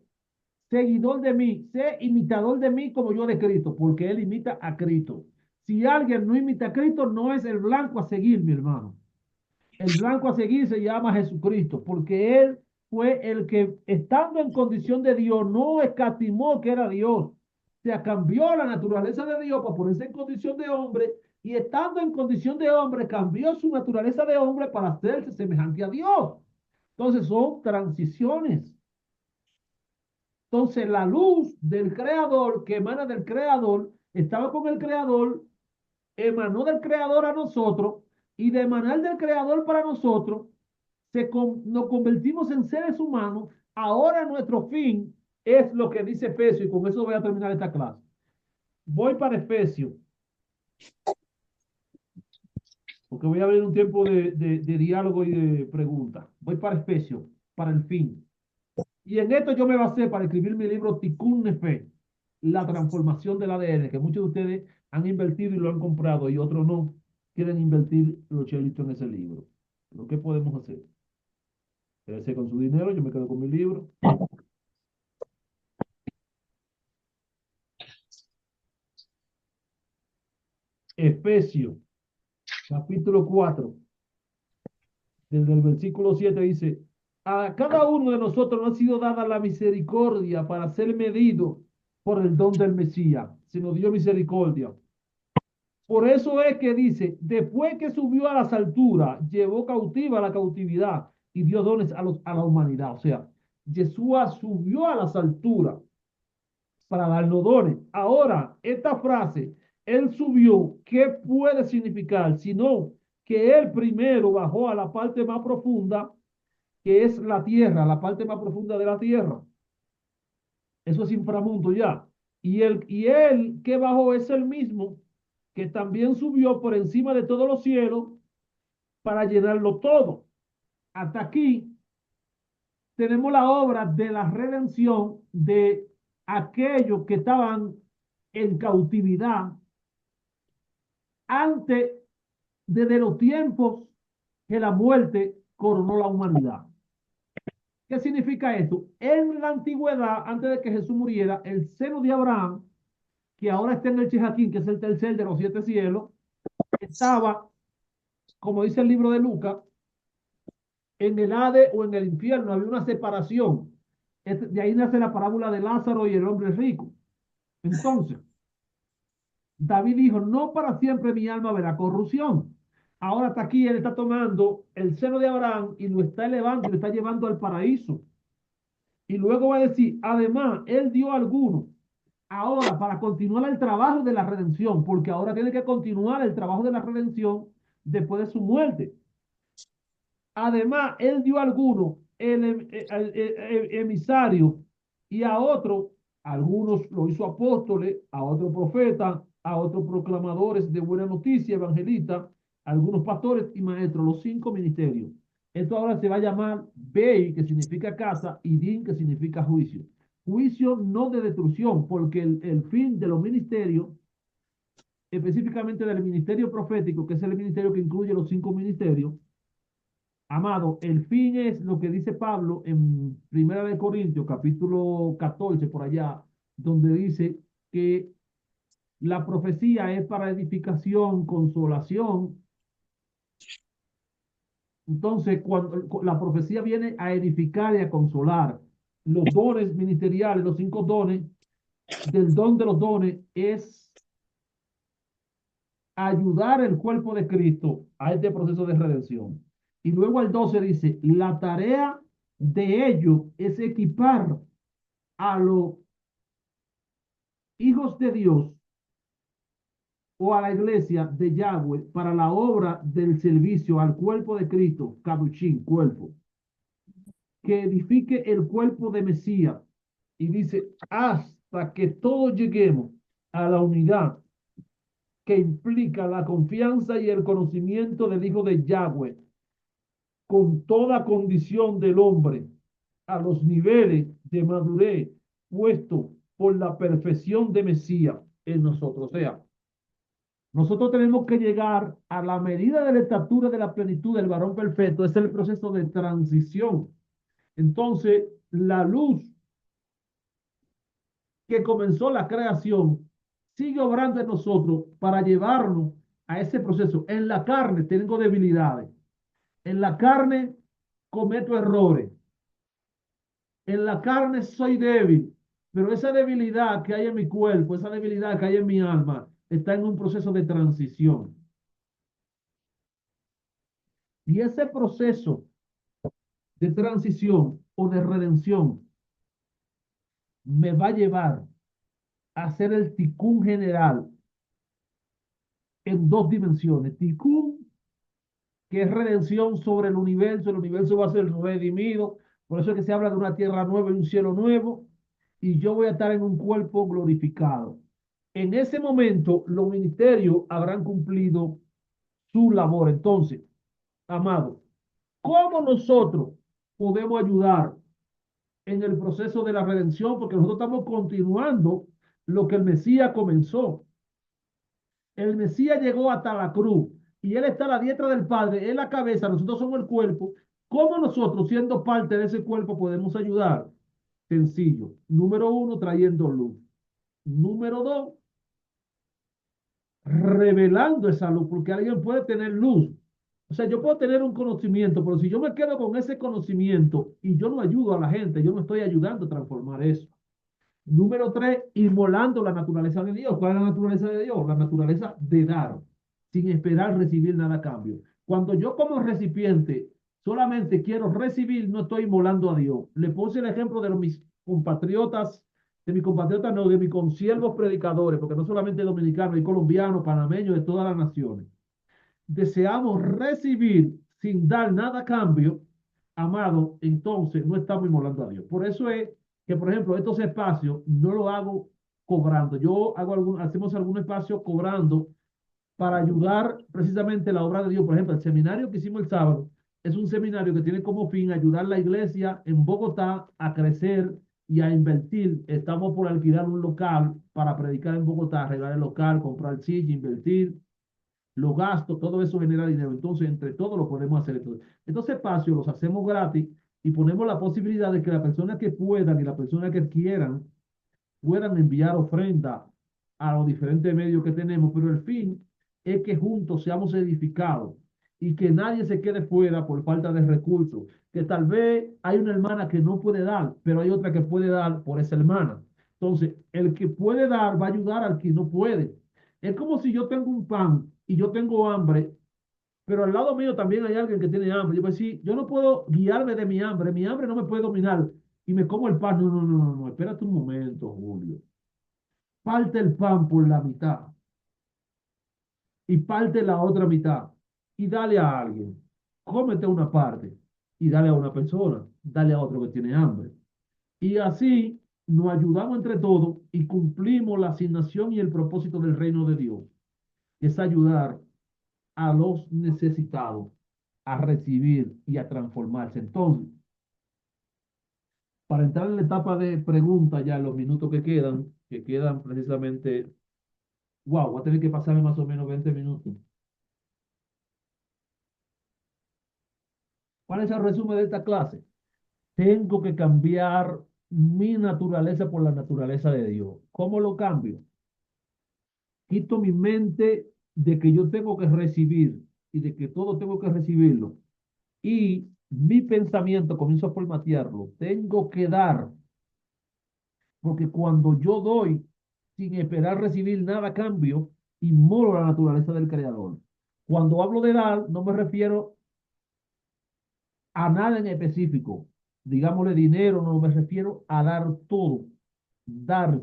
seguidor de mí, sé imitador de mí como yo de Cristo, porque él imita a Cristo. Si alguien no imita a Cristo, no es el blanco a seguir, mi hermano. El blanco a seguir se llama Jesucristo, porque Él fue el que, estando en condición de Dios, no escatimó que era Dios. O sea, cambió la naturaleza de Dios para ponerse en condición de hombre y estando en condición de hombre, cambió su naturaleza de hombre para hacerse semejante a Dios. Entonces son transiciones. Entonces la luz del Creador que emana del Creador estaba con el Creador, emanó del Creador a nosotros y de emanar del Creador para nosotros nos convertimos en seres humanos. Ahora nuestro fin es lo que dice Efesios y con eso voy a terminar esta clase. Voy para Efesios porque voy a abrir un tiempo de diálogo y de preguntas. Voy para Efesios, para el fin. Y en esto yo me basé para escribir mi libro Tikkun Nefesh, la transformación del ADN, que muchos de ustedes han invertido y lo han comprado y otros no quieren invertir los chelitos en ese libro. ¿Pero qué podemos hacer? Quédese con su dinero, yo me quedo con mi libro. Efesios, capítulo 4, desde el versículo 7 dice, a cada uno de nosotros no ha sido dada la misericordia para ser medido por el don del Mesías, sino dio misericordia. Por eso es que dice, después que subió a las alturas, llevó cautiva la cautividad y dio dones a la humanidad. O sea, Yeshua subió a las alturas para darnos dones. Ahora, esta frase, él subió, ¿qué puede significar? Sino que él primero bajó a la parte más profunda, que es la tierra, la parte más profunda de la tierra. Eso es inframundo ya. Y él que bajó es el mismo que también subió por encima de todos los cielos para llenarlo todo. Hasta aquí tenemos la obra de la redención de aquellos que estaban en cautividad antes de los tiempos que la muerte coronó la humanidad. ¿Qué significa esto? En la antigüedad, antes de que Jesús muriera, el seno de Abraham, que ahora está en el Chijaquín, que es el tercer de los siete cielos, estaba, como dice el libro de Lucas, en el Hades o en el infierno, había una separación. De ahí nace la parábola de Lázaro y el hombre rico. Entonces, David dijo, no para siempre mi alma verá corrupción. Ahora está aquí, él está tomando el seno de Abraham y lo está elevando y lo está llevando al paraíso. Y luego va a decir, además, él dio a algunos. Ahora, para continuar el trabajo de la redención, porque ahora tiene que continuar el trabajo de la redención después de su muerte. Además, él dio a algunos el emisario y a otros, algunos lo hizo apóstoles, a otros profetas, a otros proclamadores de buena noticia, evangelistas, algunos pastores y maestros, los cinco ministerios. Esto ahora se va a llamar Bei, que significa casa, y Din, que significa juicio. Juicio no de destrucción, porque el fin de los ministerios, específicamente del ministerio profético, que es el ministerio que incluye los cinco ministerios, amado, el fin es lo que dice Pablo en Primera de Corintios, capítulo 14, por allá, donde dice que la profecía es para edificación, consolación. Entonces, cuando la profecía viene a edificar y a consolar, los dones ministeriales, los cinco dones, del don de los dones es ayudar el cuerpo de Cristo a este proceso de redención. Y luego el 12 dice, la tarea de ello es equipar a los hijos de Dios o a la iglesia de Yahweh para la obra del servicio al cuerpo de Cristo, Caduchín, cuerpo, que edifique el cuerpo de Mesías. Y dice, hasta que todos lleguemos a la unidad que implica la confianza y el conocimiento del Hijo de Yahweh, con toda condición del hombre, a los niveles de madurez puesto por la perfección de Mesías en nosotros. O sea, nosotros tenemos que llegar a la medida de la estatura de la plenitud del varón perfecto. Es el proceso de transición. Entonces, la luz que comenzó la creación sigue obrando en nosotros para llevarnos a ese proceso. En la carne tengo debilidades. En la carne cometo errores. En la carne soy débil, pero esa debilidad que hay en mi cuerpo, esa debilidad que hay en mi alma, está en un proceso de transición. Y ese proceso de transición o de redención me va a llevar a ser el ticún general en dos dimensiones. Ticún, que es redención sobre el universo va a ser redimido, por eso es que se habla de una tierra nueva y un cielo nuevo, y yo voy a estar en un cuerpo glorificado. En ese momento, los ministerios habrán cumplido su labor. Entonces, amado, ¿cómo nosotros podemos ayudar en el proceso de la redención? Porque nosotros estamos continuando lo que el Mesías comenzó. El Mesías llegó hasta la cruz y Él está a la diestra del Padre, Él la cabeza, nosotros somos el cuerpo. ¿Cómo nosotros, siendo parte de ese cuerpo, podemos ayudar? Sencillo. Número uno, trayendo luz. Número dos, revelando esa luz, porque alguien puede tener luz. O sea, yo puedo tener un conocimiento, pero si yo me quedo con ese conocimiento y yo no ayudo a la gente, yo no estoy ayudando a transformar eso. Número tres, inmolando la naturaleza de Dios. ¿Cuál es la naturaleza de Dios? La naturaleza de dar, sin esperar recibir nada a cambio. Cuando yo como recipiente solamente quiero recibir, no estoy inmolando a Dios. Le puse el ejemplo de mis compatriotas, de mis compatriotas, no, de mis consiervos predicadores, porque no solamente dominicanos, hay colombianos, panameños, de todas las naciones. Deseamos recibir sin dar nada a cambio, amado, entonces no estamos inmolando a Dios. Por eso es que, por ejemplo, estos espacios no lo hago cobrando. Yo hago hacemos algún espacio cobrando para ayudar precisamente la obra de Dios. Por ejemplo, el seminario que hicimos el sábado es un seminario que tiene como fin ayudar a la iglesia en Bogotá a crecer y a invertir. Estamos por alquilar un local para predicar en Bogotá, arreglar el local, comprar silla, invertir los gastos, todo eso genera dinero. Entonces, entre todos lo podemos hacer. Estos espacios los hacemos gratis y ponemos la posibilidad de que las personas que puedan y las personas que quieran puedan enviar ofrenda a los diferentes medios que tenemos, pero el fin es que juntos seamos edificados y que nadie se quede fuera por falta de recursos, que tal vez hay una hermana que no puede dar, pero hay otra que puede dar por esa hermana. Entonces, el que puede dar va a ayudar al que no puede. Es como si yo tengo un pan y yo tengo hambre, pero al lado mío también hay alguien que tiene hambre. Yo voy a decir, yo no puedo guiarme de mi hambre no me puede dominar y me como el pan. No, no, no, no, no, espérate un momento, Julio. Parte el pan por la mitad y parte la otra mitad y dale a alguien. Cómete una parte y dale a una persona, dale a otro que tiene hambre. Y así nos ayudamos entre todos y cumplimos la asignación y el propósito del reino de Dios, que es ayudar a los necesitados a recibir y a transformarse. Entonces, para entrar en la etapa de preguntas ya en los minutos que quedan precisamente, wow, voy a tener que pasarme más o menos 20 minutos. ¿Cuál es el resumen de esta clase? Tengo que cambiar mi naturaleza por la naturaleza de Dios. ¿Cómo lo cambio? Quito mi mente de que yo tengo que recibir y de que todo tengo que recibirlo. Y mi pensamiento comienzo a formatearlo. Tengo que dar, porque cuando yo doy sin esperar recibir nada a cambio, inmolo la naturaleza del Creador. Cuando hablo de dar, no me refiero a nada en específico, digámosle dinero, no me refiero a dar todo, dar,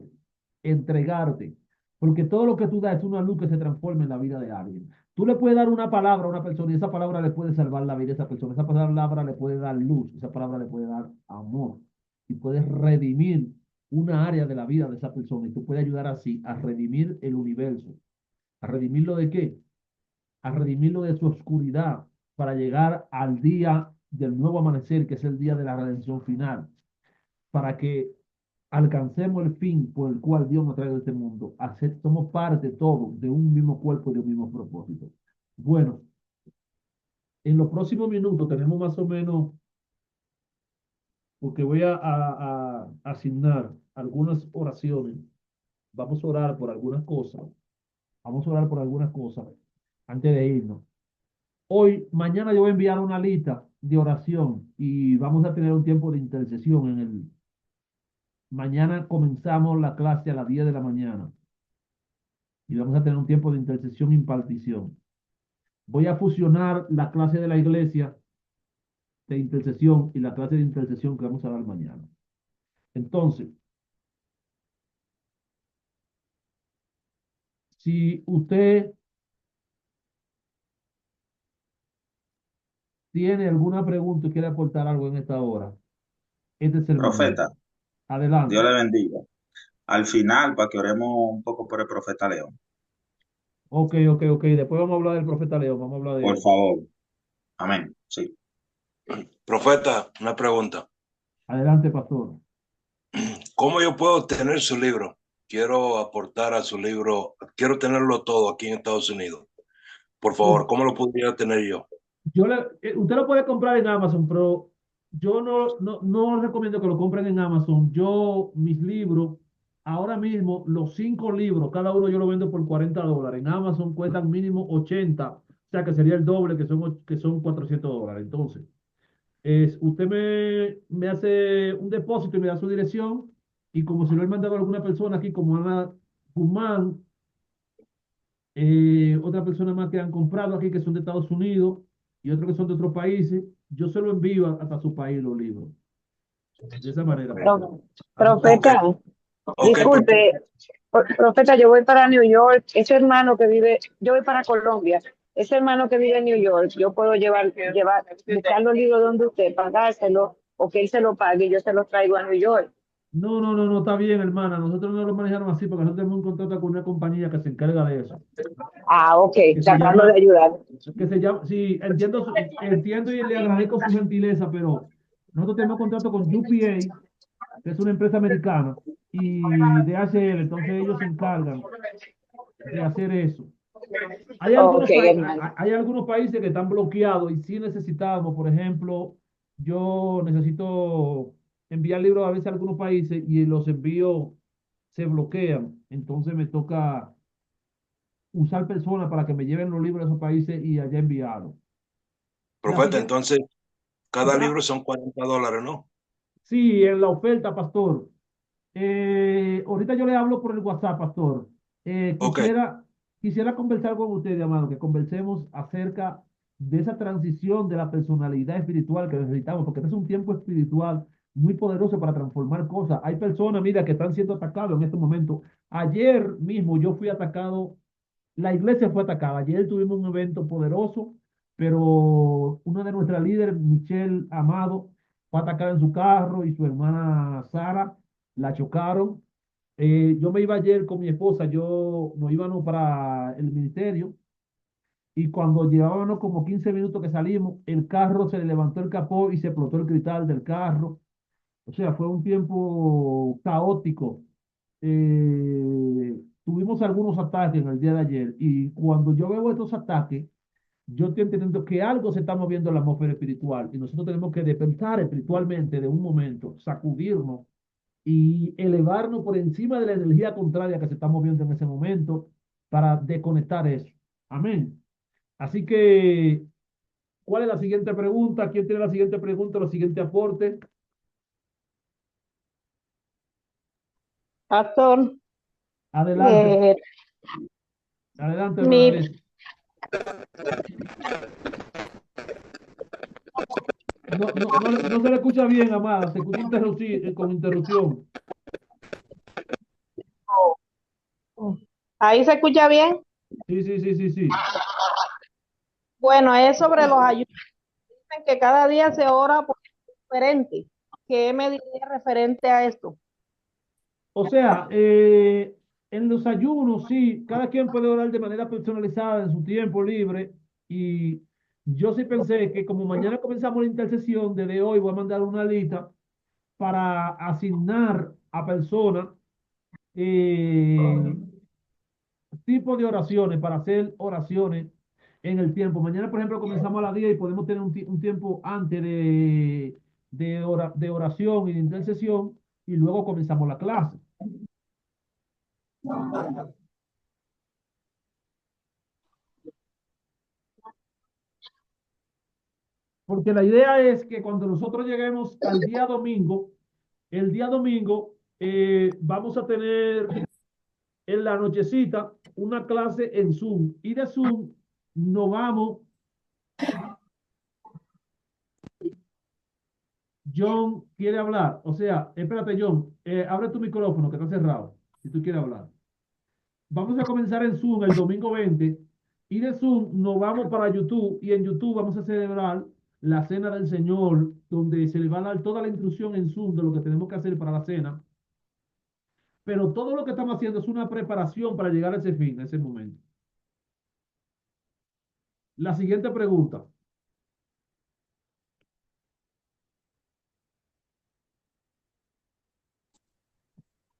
entregarte, porque todo lo que tú das es una luz que se transforma en la vida de alguien. Tú le puedes dar una palabra a una persona y esa palabra le puede salvar la vida a esa persona, esa palabra le puede dar luz, esa palabra le puede dar amor y puedes redimir una área de la vida de esa persona y tú puedes ayudar así a redimir el universo. ¿A redimirlo de qué? A redimirlo de su oscuridad para llegar al día del nuevo amanecer, que es el día de la redención final, para que alcancemos el fin por el cual Dios nos trae a este mundo. Somos parte todos de un mismo cuerpo y de un mismo propósito. Bueno, en los próximos minutos tenemos más o menos, porque voy a asignar algunas oraciones. Vamos a orar por algunas cosas. Vamos a orar por algunas cosas antes de irnos. Mañana yo voy a enviar una lista de oración y vamos a tener un tiempo de intercesión mañana comenzamos la clase a las 10 de la mañana y vamos a tener un tiempo de intercesión e impartición. Voy a fusionar la clase de la iglesia de intercesión y la clase de intercesión que vamos a dar mañana. Entonces, si usted tiene alguna pregunta y quiere aportar algo en esta hora, este es el momento. Profeta, Dios Adelante. le bendiga. Al final, para que oremos un poco por el profeta León, Ok, ok, ok. Después vamos a hablar del profeta Leo, vamos a hablar de por él. favor. Amén. Sí. Profeta, una pregunta. Adelante, pastor. ¿Cómo yo puedo tener su libro? Quiero aportar a su libro, quiero tenerlo todo aquí en Estados Unidos. Por favor, ¿cómo lo podría tener yo? Usted lo puede comprar en Amazon, pero yo no recomiendo que lo compren en Amazon. Mis libros, ahora mismo, los 5 libros, cada uno yo lo vendo por $40. En Amazon cuestan mínimo 80, o sea que sería el doble, que son $400. Entonces, usted me hace un depósito y me da su dirección, y como se lo he mandado a alguna persona aquí, como Ana Guzmán, otras personas más que han comprado aquí que son de Estados Unidos y otros que son de otros países, yo se lo envío hasta su país los libros. De esa manera, pastor. Así que, Ok, Profeta, ok, disculpe, profeta, yo voy para New York, ese hermano que vive, yo voy para Colombia, ese hermano que vive en New York, yo puedo buscar los libros donde usted, pagárselo, o que él se lo pague y yo se los traigo a New York. no, está bien, hermana. Nosotros no lo manejamos así porque nosotros tenemos un contrato con una compañía que se encarga de eso. Ah, ok, Que se tratando de llama, ayudar. sí, entiendo y le agradezco su gentileza, pero nosotros tenemos contrato con UPA, que es una empresa americana, y DHL, entonces ellos se encargan de hacer eso. Hay Ok, algunos, pa- hermano. hay algunos países que están bloqueados y sí necesitamos, por ejemplo, yo necesito enviar libros a veces a algunos países y los envíos se bloquean. Entonces me toca usar personas para que me lleven los libros a esos países y allá enviarlos. La profeta, siguiente, entonces cada ah, libro son $40, ¿no? sí, en la oferta, pastor. Ahorita yo le hablo por el WhatsApp, pastor. Eh, Ok, quisiera, quisiera conversar con usted, amado, que conversemos acerca de esa transición de la personalidad espiritual que necesitamos, porque este es un tiempo espiritual muy poderoso para transformar cosas. Hay personas, mira, que están siendo atacadas en este momento. Ayer mismo yo fui atacado, la iglesia fue atacada. Ayer tuvimos un evento poderoso, pero una de nuestras líderes, Michelle Amado, fue atacada en su carro y su hermana Sara la chocaron. Yo me iba ayer con mi esposa, nos íbamos para el ministerio y cuando llevábamos como 15 minutos que salimos, el carro se le levantó el capó y se explotó el cristal del carro. O sea, fue un tiempo caótico. Tuvimos algunos ataques en el día de ayer y cuando yo veo estos ataques, yo estoy entendiendo que algo se está moviendo en la atmósfera espiritual y nosotros tenemos que despertar espiritualmente de un momento, sacudirnos y elevarnos por encima de la energía contraria que se está moviendo en ese momento para desconectar eso. Amén. Así que, ¿cuál es la siguiente pregunta? ¿Quién tiene la siguiente pregunta, la siguiente aporte? Pastor, Adelante, eh, adelante, hermana mi, Liz. No se le escucha bien, amada, se escucha con interrupción. ahí se escucha bien. Sí, sí, sí, sí, sí. Bueno, es sobre los ayunos. Dicen que cada día se ora por diferente. ¿Qué me diría referente a esto? O sea, en los ayunos, sí, cada quien puede orar de manera personalizada en su tiempo libre. Y yo sí pensé que como mañana comenzamos la intercesión, desde hoy voy a mandar una lista para asignar a personas eh, tipos de oraciones, para hacer oraciones en el tiempo. Mañana, por ejemplo, comenzamos a las 10 y podemos tener un tiempo antes de oración y de intercesión y luego comenzamos la clase. Porque la idea es que cuando nosotros lleguemos al día domingo, el día domingo vamos a tener en la nochecita una clase en Zoom y de Zoom nos vamos. John quiere hablar, o sea, espérate John, abre tu micrófono que está cerrado, si tú quieres hablar. Vamos a comenzar en Zoom el domingo 20 y de Zoom nos vamos para YouTube y en YouTube vamos a celebrar la cena del Señor, donde se le va a dar toda la instrucción en Zoom de lo que tenemos que hacer para la cena. Pero todo lo que estamos haciendo es una preparación para llegar a ese fin, a ese momento. La siguiente pregunta.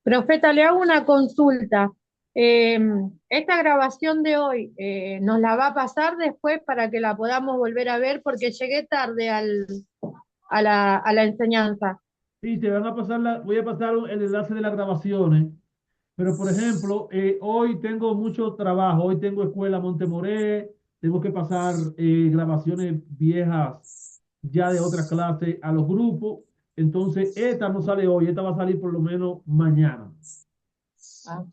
Profeta, le hago una consulta. Esta grabación de hoy nos la va a pasar después para que la podamos volver a ver porque llegué tarde a la enseñanza. Sí, te van a pasar voy a pasar el enlace de las grabaciones. Pero, por ejemplo, hoy tengo mucho trabajo. Hoy tengo escuela Montemoré, tengo que pasar grabaciones viejas ya de otra clase a los grupos. Entonces, esta no sale hoy, esta va a salir por lo menos mañana. Ah.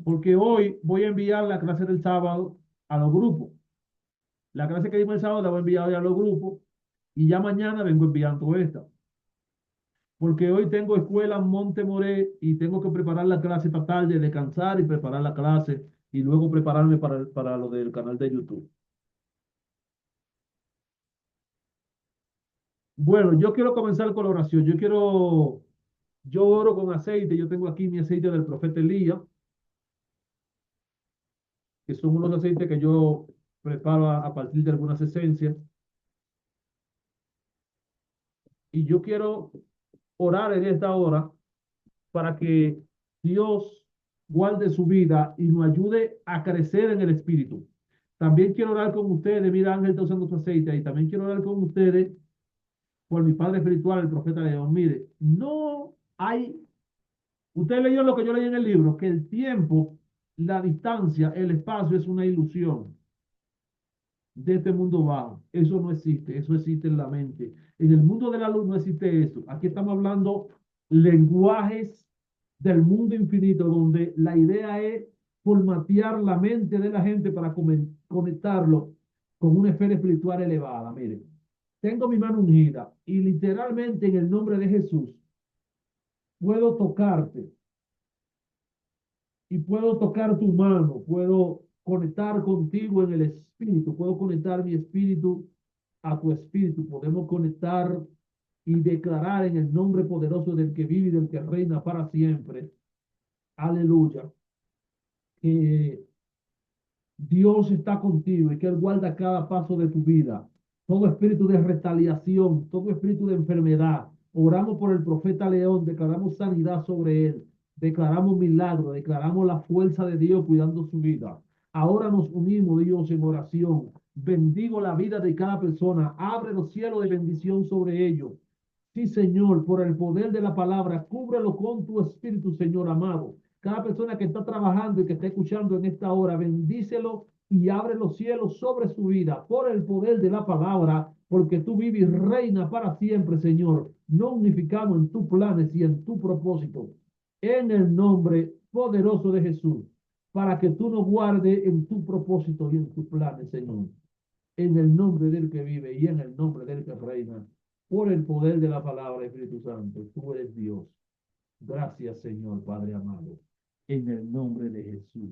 Porque hoy voy a enviar la clase del sábado a los grupos. La clase que dimos el sábado la voy a enviar hoy a los grupos y ya mañana vengo enviando esta. Porque hoy tengo escuela en Montemoré y tengo que preparar la clase esta tarde, descansar y preparar la clase y luego prepararme para lo del canal de YouTube. Bueno, yo quiero comenzar con la oración. Yo oro con aceite. Yo tengo aquí mi aceite del profeta Elías, que son unos aceites que yo preparo a partir de algunas esencias. Y yo quiero orar en esta hora para que Dios guarde su vida y nos ayude a crecer en el Espíritu. También quiero orar con ustedes. Mira, Ángel está usando su aceite y también quiero orar con ustedes por mi padre espiritual, el profeta León. Mire, no hay, usted leyó lo que yo leí en el libro, que el tiempo, la distancia, el espacio es una ilusión de este mundo bajo. Eso no existe, eso existe en la mente. En el mundo de la luz no existe eso. Aquí estamos hablando lenguajes del mundo infinito, donde la idea es formatear la mente de la gente para conectarlo con una esfera espiritual elevada. Mire, tengo mi mano ungida y literalmente en el nombre de Jesús puedo tocarte y puedo tocar tu mano, puedo conectar contigo en el espíritu, puedo conectar mi espíritu a tu espíritu, podemos conectar y declarar en el nombre poderoso del que vive y del que reina para siempre. Aleluya. Que Dios está contigo y que Él guarda cada paso de tu vida. Todo espíritu de retaliación, todo espíritu de enfermedad. Oramos por el profeta León, declaramos sanidad sobre él, declaramos milagro, declaramos la fuerza de Dios cuidando su vida. Ahora nos unimos, Dios, en oración. Bendigo la vida de cada persona. Abre los cielos de bendición sobre ellos. Sí, Señor, por el poder de la palabra, cúbrelo con tu espíritu, Señor amado. Cada persona que está trabajando y que está escuchando en esta hora, bendícelo y abre los cielos sobre su vida por el poder de la palabra, porque tú vives y reinas para siempre, Señor. No unificamos en tus planes y en tu propósito. En el nombre poderoso de Jesús, para que tú nos guardes en tu propósito y en tus planes, Señor. En el nombre del que vive y en el nombre del que reina, por el poder de la palabra, Espíritu Santo, tú eres Dios. Gracias, Señor, Padre amado. En el nombre de Jesús,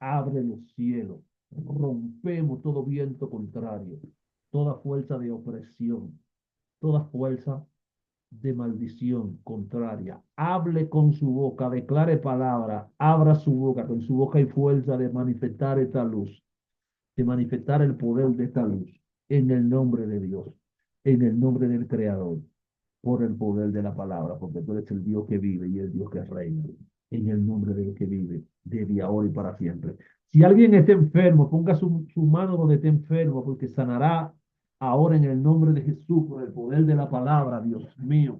abre los cielos, rompemos todo viento contrario, toda fuerza de opresión, toda fuerza de maldición contraria. Hable con su boca, declare palabra, abra su boca, con su boca hay fuerza de manifestar esta luz, de manifestar el poder de esta luz, en el nombre de Dios, en el nombre del Creador, por el poder de la palabra, porque tú eres el Dios que vive y el Dios que reina, en el nombre del que vive, desde ahora y para siempre. Si alguien está enfermo, ponga su mano donde esté enfermo, porque sanará ahora en el nombre de Jesús, por el poder de la palabra, Dios mío.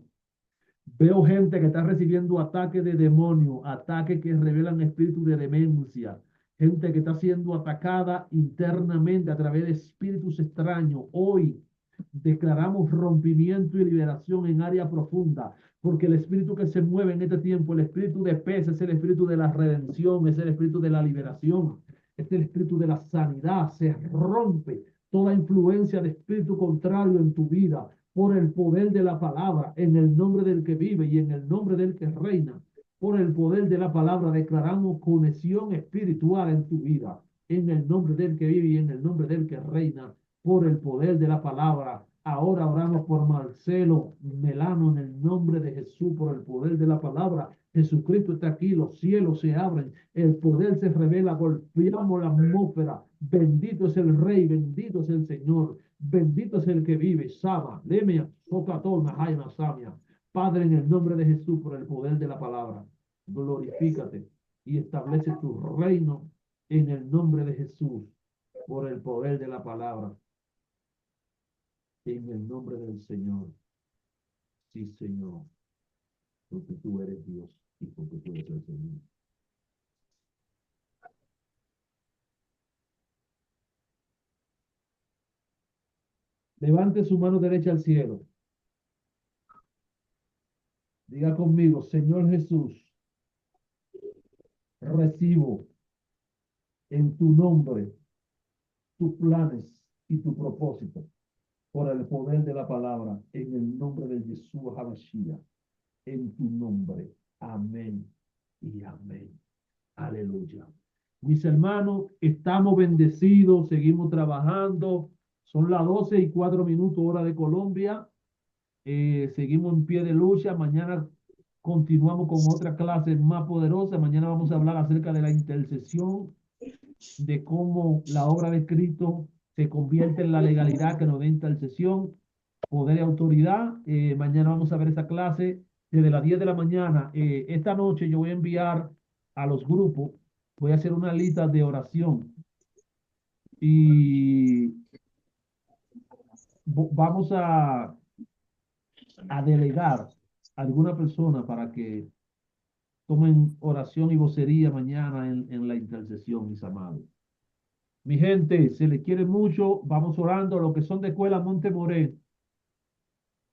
Veo gente que está recibiendo ataques de demonios, ataques que revelan espíritu de demencia, gente que está siendo atacada internamente a través de espíritus extraños. Hoy declaramos rompimiento y liberación en área profunda, porque el espíritu que se mueve en este tiempo, el espíritu de pez, es el espíritu de la redención, es el espíritu de la liberación, es el espíritu de la sanidad. Se rompe toda influencia de espíritu contrario en tu vida por el poder de la palabra, en el nombre del que vive y en el nombre del que reina. Por el poder de la palabra declaramos conexión espiritual en tu vida, en el nombre del que vive y en el nombre del que reina, por el poder de la palabra. Ahora oramos por Marcelo Melano en el nombre de Jesús, por el poder de la palabra. Jesucristo está aquí, los cielos se abren, el poder se revela, golpeamos la atmósfera. Bendito es el Rey, bendito es el Señor, bendito es el que vive. Sama, Lemia, Socatona, Jaina, Samia. Padre, en el nombre de Jesús, por el poder de la palabra, glorifícate y establece tu reino en el nombre de Jesús, por el poder de la palabra, en el nombre del Señor. Sí, Señor, porque tú eres Dios y porque tú eres el Señor. Levante su mano derecha al cielo. Diga conmigo, Señor Jesús, recibo en tu nombre tus planes y tu propósito por el poder de la palabra, en el nombre de Jesús HaMashiach, en tu nombre. Amén y amén. Aleluya. Mis hermanos, estamos bendecidos, seguimos trabajando. Son las 12:04 hora de Colombia. Seguimos en pie de lucha. Mañana continuamos con otra clase más poderosa. Mañana vamos a hablar acerca de la intercesión, de cómo la obra de Cristo se convierte en la legalidad que nos da intercesión, poder y autoridad. Mañana vamos a ver esa clase desde las 10 de la mañana. Esta noche yo voy a enviar a los grupos, voy a hacer una lista de oración y vamos a delegar a alguna persona para que tomen oración y vocería mañana en la intercesión, mis amados. Mi gente, se les quiere mucho. Vamos orando. Los que son de escuela Montemoré,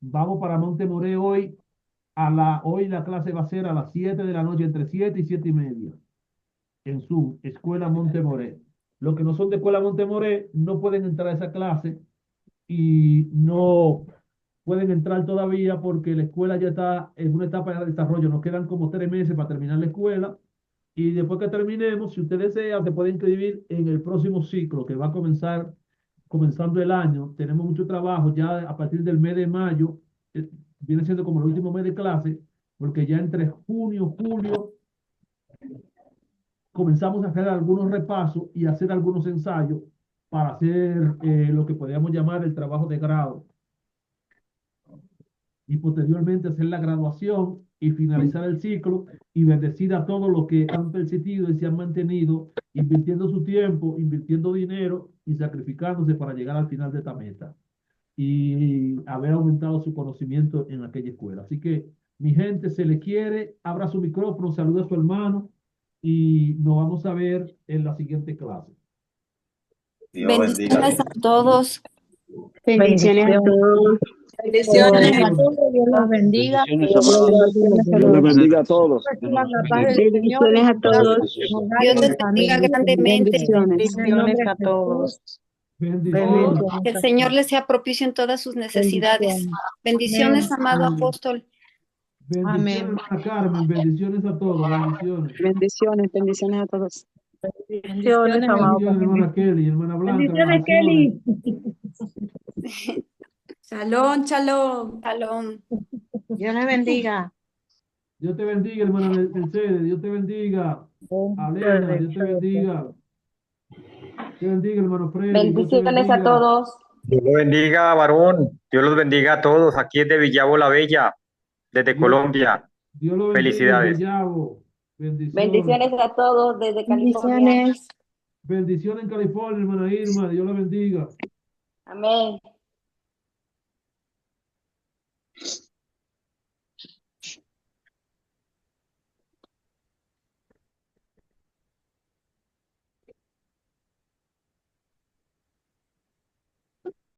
vamos para Montemoré hoy. Hoy la clase va a ser a las 7 de la noche, entre 7 y 7:30, en su escuela Montemoré. Los que no son de escuela Montemoré no pueden entrar a esa clase y no pueden entrar todavía porque la escuela ya está en una etapa de desarrollo. Nos quedan como 3 meses para terminar la escuela. Y después que terminemos, si usted desea, te puede inscribir en el próximo ciclo que va a comenzando el año. Tenemos mucho trabajo ya a partir del mes de mayo. Viene siendo como el último mes de clase, porque ya entre junio, julio, comenzamos a hacer algunos repasos y hacer algunos ensayos para hacer lo que podríamos llamar el trabajo de grado. Y posteriormente hacer la graduación y finalizar el ciclo y bendecir a todos los que han persistido y se han mantenido invirtiendo su tiempo, invirtiendo dinero y sacrificándose para llegar al final de esta meta y haber aumentado su conocimiento en aquella escuela. Así que, mi gente, se le quiere, abra su micrófono, saluda a su hermano y nos vamos a ver en la siguiente clase. Dios bendiga. Bendiciones a todos. Bendiciones a todos. Bendiciones a todos, Dios los bendiga. Bendiciones, amados. Dios les bendiga a todos. Reciban la paz del Señor. Bendiciones a todos. Dios les bendiga grandemente. Bendiciones a todos. Bendiciones. Que el Señor les sea propicio en todas sus necesidades. Bendiciones, amado apóstol. Bendiciones, hermana Carmen. Bendiciones a todos. Bendiciones. Bendiciones a todos. Bendiciones, amado. Bendiciones, hermana Kelly, hermana Blanca. Bendiciones, Kelly. Shalom, shalom. Shalom. Dios les bendiga. Dios te bendiga, hermana Mercedes. Dios te bendiga. Alena, Dios te bendiga. Te bendiga, hermano Freddy. Bendiciones a todos. Dios los bendiga, varón. Dios los bendiga a todos. Aquí es de Villavo la Bella, desde Colombia. Dios lo bendiga. Felicidades. Bellavo. Bendiciones. Bendiciones a todos desde California. Bendiciones en California, hermana Irma. Dios la bendiga. Amén.